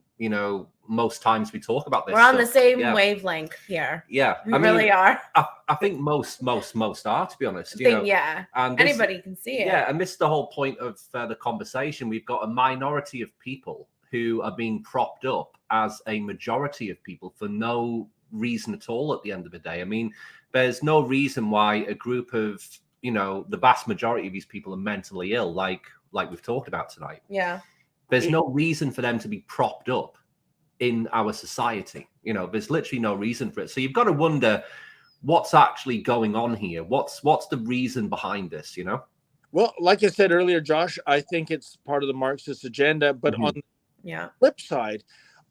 most times we talk about this. We're on the same wavelength here. Yeah. We really are. I think most are, to be honest. Yeah. And anybody can see it. Yeah, and this is the whole point of the conversation. We've got a minority of people who are being propped up as a majority of people for no reason at all at the end of the day. I mean, there's no reason why a group of, the vast majority of these people are mentally ill, like we've talked about tonight. Yeah. There's no reason for them to be propped up in our society. There's literally no reason for it. So you've got to wonder what's actually going on here. What's the reason behind this, Well, like I said earlier, Josh, I think it's part of the Marxist agenda. But on the flip side,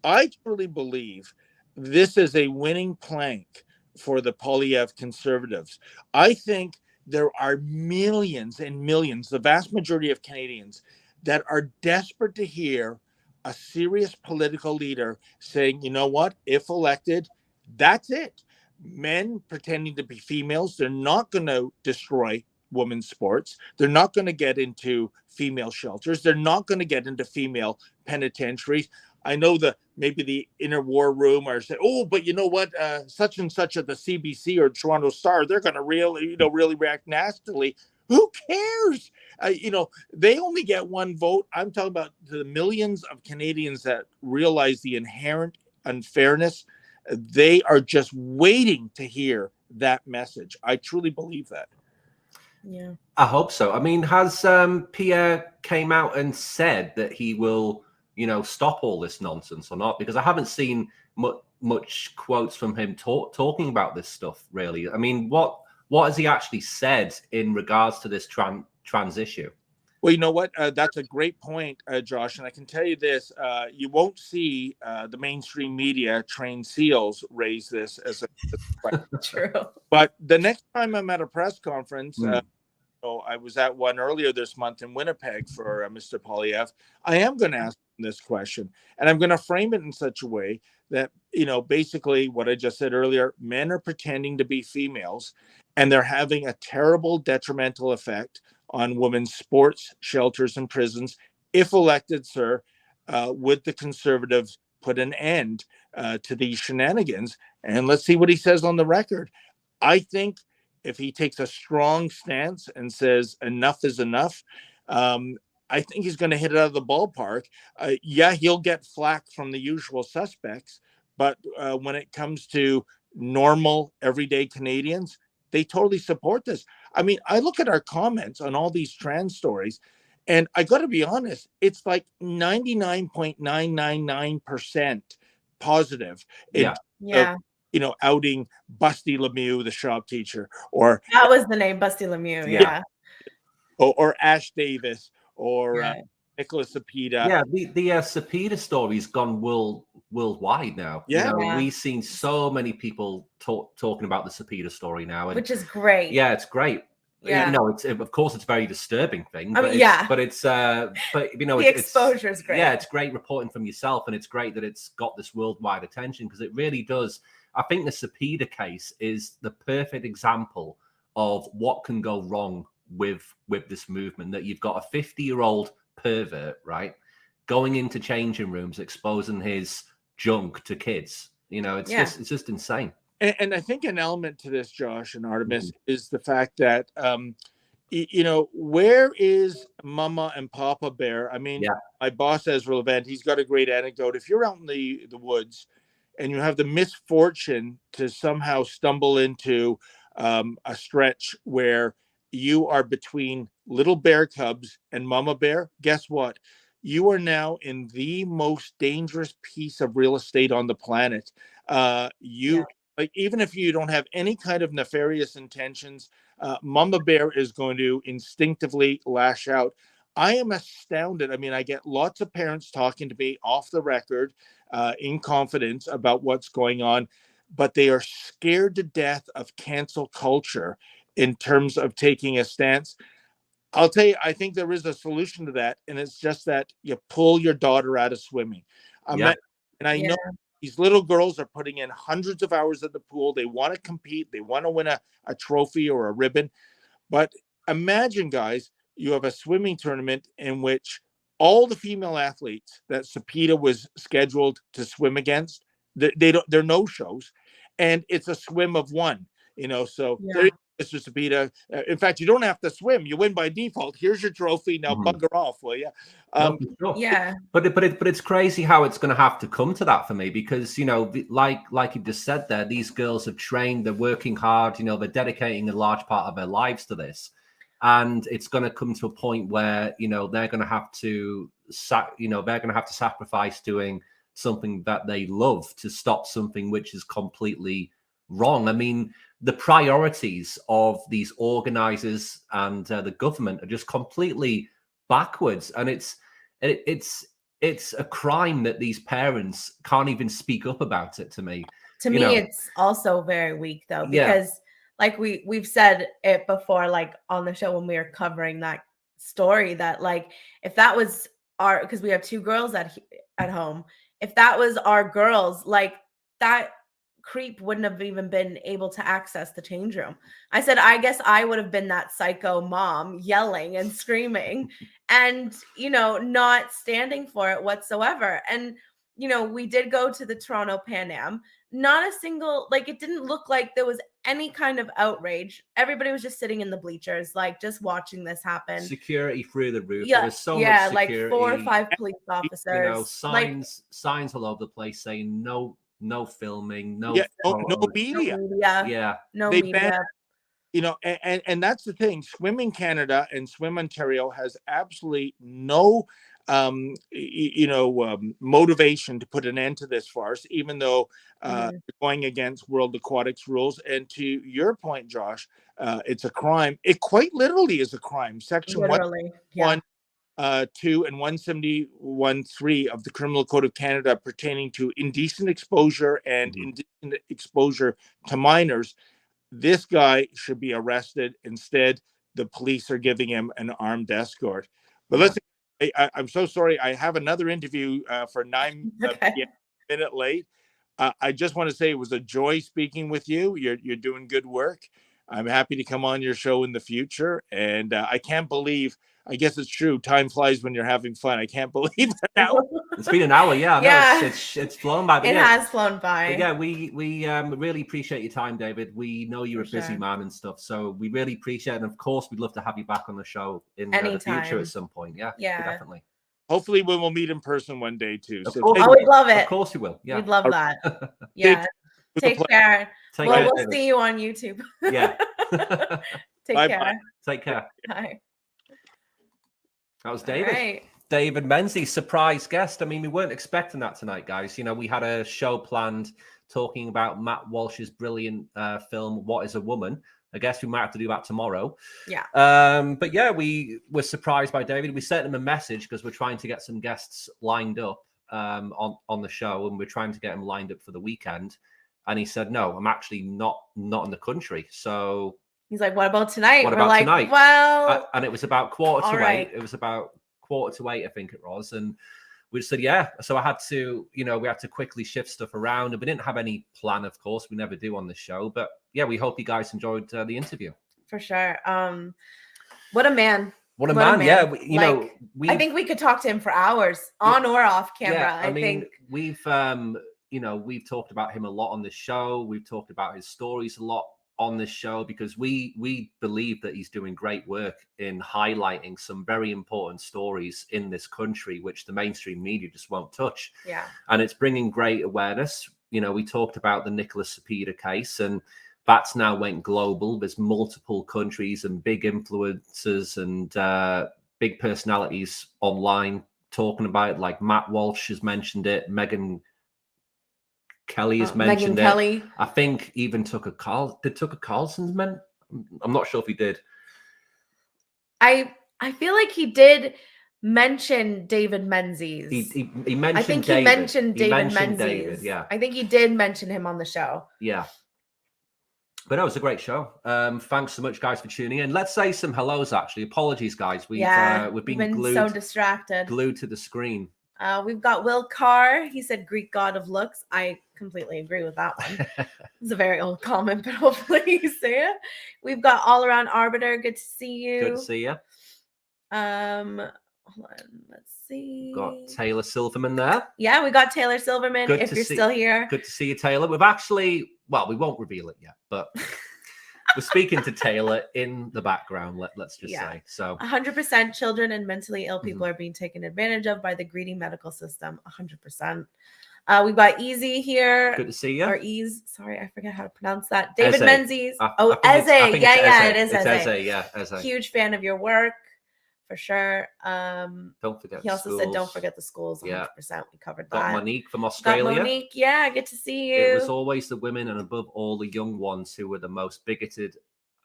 I truly believe this is a winning plank for the Poilievre conservatives. I think there are millions and millions, the vast majority of Canadians, that are desperate to hear a serious political leader saying, you know what, if elected, that's it. Men pretending to be females, they're not going to destroy women's sports. They're not going to get into female shelters. They're not going to get into female penitentiaries. I know maybe the inner war room are saying, oh, but you know what, such and such at the CBC or Toronto Star, they're going to really react nastily. Who cares? They only get one vote. I'm talking about the millions of Canadians that realize the inherent unfairness. They are just waiting to hear that message. I truly believe that. Yeah, I hope so. I mean, has Pierre came out and said that he will, stop all this nonsense or not? Because I haven't seen much quotes from him talking about this stuff, really. I mean, what has he actually said in regards to this trans issue? Well, you know what? That's a great point, Josh. And I can tell you this, you won't see the mainstream media, trained SEALs, raise this as a question. True. But the next time I'm at a press conference, I was at one earlier this month in Winnipeg for Mr. Poilievre, I am going to ask him this question. And I'm going to frame it in such a way that, basically what I just said earlier, men are pretending to be females, and they're having a terrible detrimental effect on women's sports, shelters, and prisons. If elected, sir, would the Conservatives put an end to these shenanigans? And let's see what he says on the record. I think if he takes a strong stance and says enough is enough, I think he's going to hit it out of the ballpark. Yeah, he'll get flack from the usual suspects, but when it comes to normal, everyday Canadians, they totally support this. I mean, I look at our comments on all these trans stories, and I got to be honest, it's like 99.999% positive in Yeah. outing Busty Lemieux, the shop teacher, or That was the name, Busty Lemieux. Yeah. or Ash Davis, or Yeah. Nicholas Apida. Yeah, the Sapeda story's gone worldwide now. Yeah. We've seen so many people talking about the Sapeda story now, and Which is great. yeah, it's great. Yeah. It's of course it's a very disturbing thing, I but mean, yeah. it's The it's exposure is great. Yeah, it's great reporting from yourself, and it's great that it's got this worldwide attention, because it really does. I think the Sapeda case is the perfect example of what can go wrong with this movement. That you've got a 50-year-old pervert, right, going into changing rooms, exposing his junk to kids. It's just insane. And I think an element to this, Josh and Artemis, is the fact that where is Mama and Papa Bear? I mean, my boss Ezra Levent, he's got a great anecdote. If you're out in the woods and you have the misfortune to somehow stumble into a stretch where you are between little bear cubs and Mama Bear, guess what? You are now in the most dangerous piece of real estate on the planet. Like, even if you don't have any kind of nefarious intentions, Mama Bear is going to instinctively lash out. I am astounded. I mean, I get lots of parents talking to me off the record, in confidence about what's going on, but they are scared to death of cancel culture in terms of taking a stance. I'll tell you, I think there is a solution to that, and it's just that you pull your daughter out of swimming. And I know these little girls are putting in hundreds of hours at the pool. They want to compete. They want to win a trophy or a ribbon. But imagine, guys, you have a swimming tournament in which all the female athletes that Sapeda was scheduled to swim against, they're no shows, and it's a swim of one. So there you go, Mr. Sapeda. In fact, you don't have to swim; you win by default. Here's your trophy. Now bugger off, will you? But it's crazy how it's going to have to come to that for me, because like you just said there, these girls have trained, they're working hard, they're dedicating a large part of their lives to this, and it's going to come to a point where they're going to have to sacrifice doing something that they love to stop something which is completely wrong. I mean, the priorities of these organizers and the government are just completely backwards, and it's a crime that these parents can't even speak up about it. To me, it's also very weak, though, because like we've said it before, like on the show when we were covering that story, that like if that was because we have two girls at home, if that was our girls, like that creep wouldn't have even been able to access the change room. I said, I guess I would have been that psycho mom yelling and screaming and, not standing for it whatsoever. And, we did go to the Toronto Pan Am, not a single, like, it didn't look like there was any kind of outrage. Everybody was just sitting in the bleachers, like just watching this happen. Security through the roof. There was so much security, like 4 or 5 police officers, signs all over the place saying no filming, no media. No media. And that's the thing. Swim in Canada and Swim Ontario has absolutely no motivation to put an end to this farce, even though going against World Aquatics rules. And to your point, Josh, it's a crime. It quite literally is a crime. Section 1, 2 and 171.3 of the Criminal Code of Canada pertaining to indecent exposure and indecent exposure to minors. This guy should be arrested. Instead, the police are giving him an armed escort. But listen, I'm so sorry. I have another interview for 9 minute late. I just want to say it was a joy speaking with you. You're doing good work. I'm happy to come on your show in the future. And I can't believe I guess it's true. Time flies when you're having fun. I can't believe it now. It's been an hour, yeah. Yeah. No, it's flown by. But It yeah, has flown by. But yeah, we really appreciate your time, David. We know you're For a busy sure. man and stuff, so we really appreciate it. And of course, we'd love to have you back on the show in the future Anytime. at some point. Yeah, Yeah. definitely. Hopefully, we will meet in person one day too. Of So course, I would love Of it. course, we will. Yeah, We'd love All that. right. Yeah. It was a Take pleasure. care. Take Well, care, we'll David. see you on YouTube. Yeah. Take Bye-bye. care. Take care. Bye. That was All David. right. David Menzies, surprise guest. I mean, we weren't expecting that tonight, guys. You know, we had a show planned talking about Matt Walsh's brilliant film, What is a Woman? I guess we might have to do that tomorrow. Yeah. But yeah, we were surprised by David. We sent him a message because we're trying to get some guests lined up on the show, and we're trying to get him lined up for the weekend. And he said, "No, I'm actually not in the country." So he's like, "What about tonight?" What We're about like, tonight? "Well," and it was about quarter to right. 8. It was about quarter to 8, I think it was, and we just said, "Yeah." So I had to, we had to quickly shift stuff around, and we didn't have any plan, of course. We never do on the show, but yeah, we hope you guys enjoyed the interview. For sure. What a man. What a man. Yeah, I think we could talk to him for hours, on or off camera. Yeah, I mean, think we've we've talked about him a lot on this show. We've talked about his stories a lot on this show because we believe that he's doing great work in highlighting some very important stories in this country, which the mainstream media just won't touch. Yeah. And it's bringing great awareness. We talked about the Nicholas Sapeda case, and that's now went global. There's multiple countries and big influencers and big personalities online talking about it, like Matt Walsh has mentioned it, Megyn Kelly has mentioned it. Kelly. I think even Tucker Carlson's meant. I'm not sure if he did. I feel like he did mention David Menzies. He mentioned. I think David. he mentioned David Menzies. David, yeah. I think he did mention him on the show. Yeah. But no, it was a great show. Thanks so much, guys, for tuning in. Let's say some hellos, actually. Apologies, guys. We've been so distracted. Glued to the screen. We've got Will Carr. He said Greek god of looks. I completely agree with that one. It's a very old comment, but hopefully you see it. We've got All Around Arbiter. Good to see you. Good to see you. Hold on. Let's see. Got Taylor Silverman there. Yeah, we got Taylor Silverman. If you're still here. Good to see you, Taylor. We've actually, we won't reveal it yet, but we're speaking to Taylor in the background, let's just say. So 100% children and mentally ill people are being taken advantage of by the greedy medical system. 100%. We've got Easy here. Good to see you. Or Ease. Sorry, I forget how to pronounce that. David Eze. Menzies. Eze. Yeah, it is It's Eze. Eze, yeah, Eze. Huge fan of your work, for sure. Don't forget. He also said, "Don't forget the schools." 100%. Yeah. We covered Got that. Monique from Australia. Got Monique. Yeah, good to see you. It was always the women and above all the young ones who were the most bigoted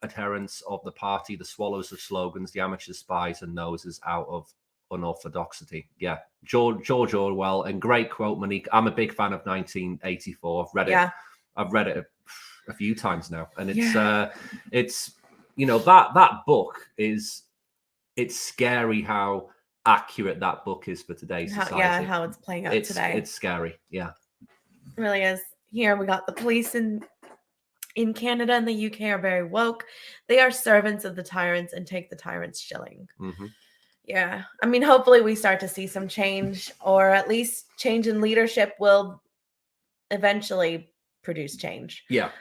adherents of the party, the swallows of slogans, the amateur spies and noses out of unorthodoxity. Yeah, George Orwell, and great quote, Monique. I'm a big fan of 1984. I've read it. Yeah. I've read it a few times now, and it's that book is. It's scary how accurate that book is for today's society. How it's playing out today. It's scary. Yeah, it really is. Here we got the police in Canada and the UK are very woke. They are servants of the tyrants and take the tyrants' shilling. Mm-hmm. Yeah. I mean, hopefully we start to see some change, or at least change in leadership will eventually produce change. Yeah.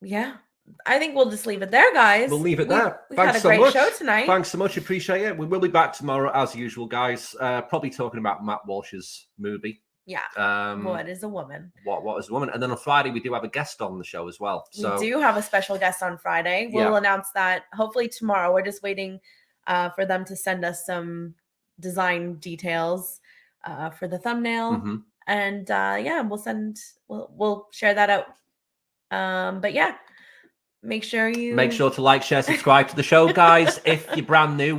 Yeah. I think we'll just leave it there, guys. We'll leave it there. We've had a great show tonight. Thanks so much. Appreciate it. We will be back tomorrow as usual, guys. Probably talking about Matt Walsh's movie. Yeah. What is a Woman? What is a Woman? And then on Friday, we do have a guest on the show as well. So we do have a special guest on Friday. We'll announce that hopefully tomorrow. We're just waiting for them to send us some design details for the thumbnail. Mm-hmm. And we'll share that out. But yeah. Make sure to like, share, subscribe to the show, guys. If you're brand new,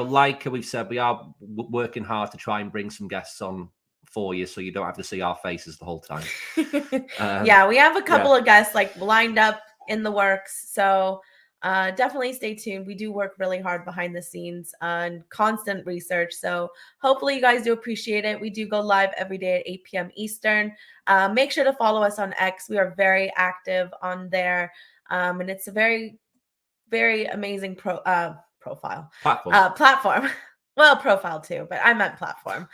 like we've said, we are working hard to try and bring some guests on for you, so you don't have to see our faces the whole time. We have a couple of guests lined up in the works, so definitely stay tuned. We do work really hard behind the scenes and constant research, so hopefully you guys do appreciate it. We do go live every day at 8 p.m. Eastern. Make sure to follow us on X. We are very active on there. And it's a very, very amazing profile. Platform. Platform. Well, profile too, but I meant platform.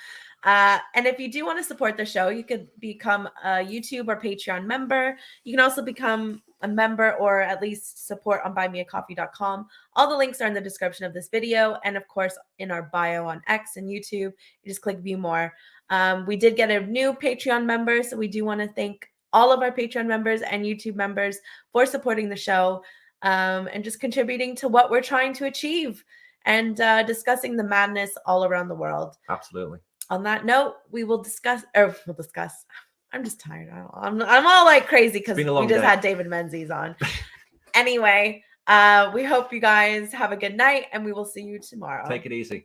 And if you do want to support the show, you could become a YouTube or Patreon member. You can also become a member or at least support on buymeacoffee.com. All the links are in the description of this video. And of course, in our bio on X and YouTube, you just click view more. We did get a new Patreon member, so we do want to thank all of our Patreon members and YouTube members for supporting the show and just contributing to what we're trying to achieve and discussing the madness all around the world. Absolutely. On that note, we'll discuss. I'm just tired. I'm all like crazy because we just had David Menzies on. Anyway, we hope you guys have a good night and we will see you tomorrow. Take it easy.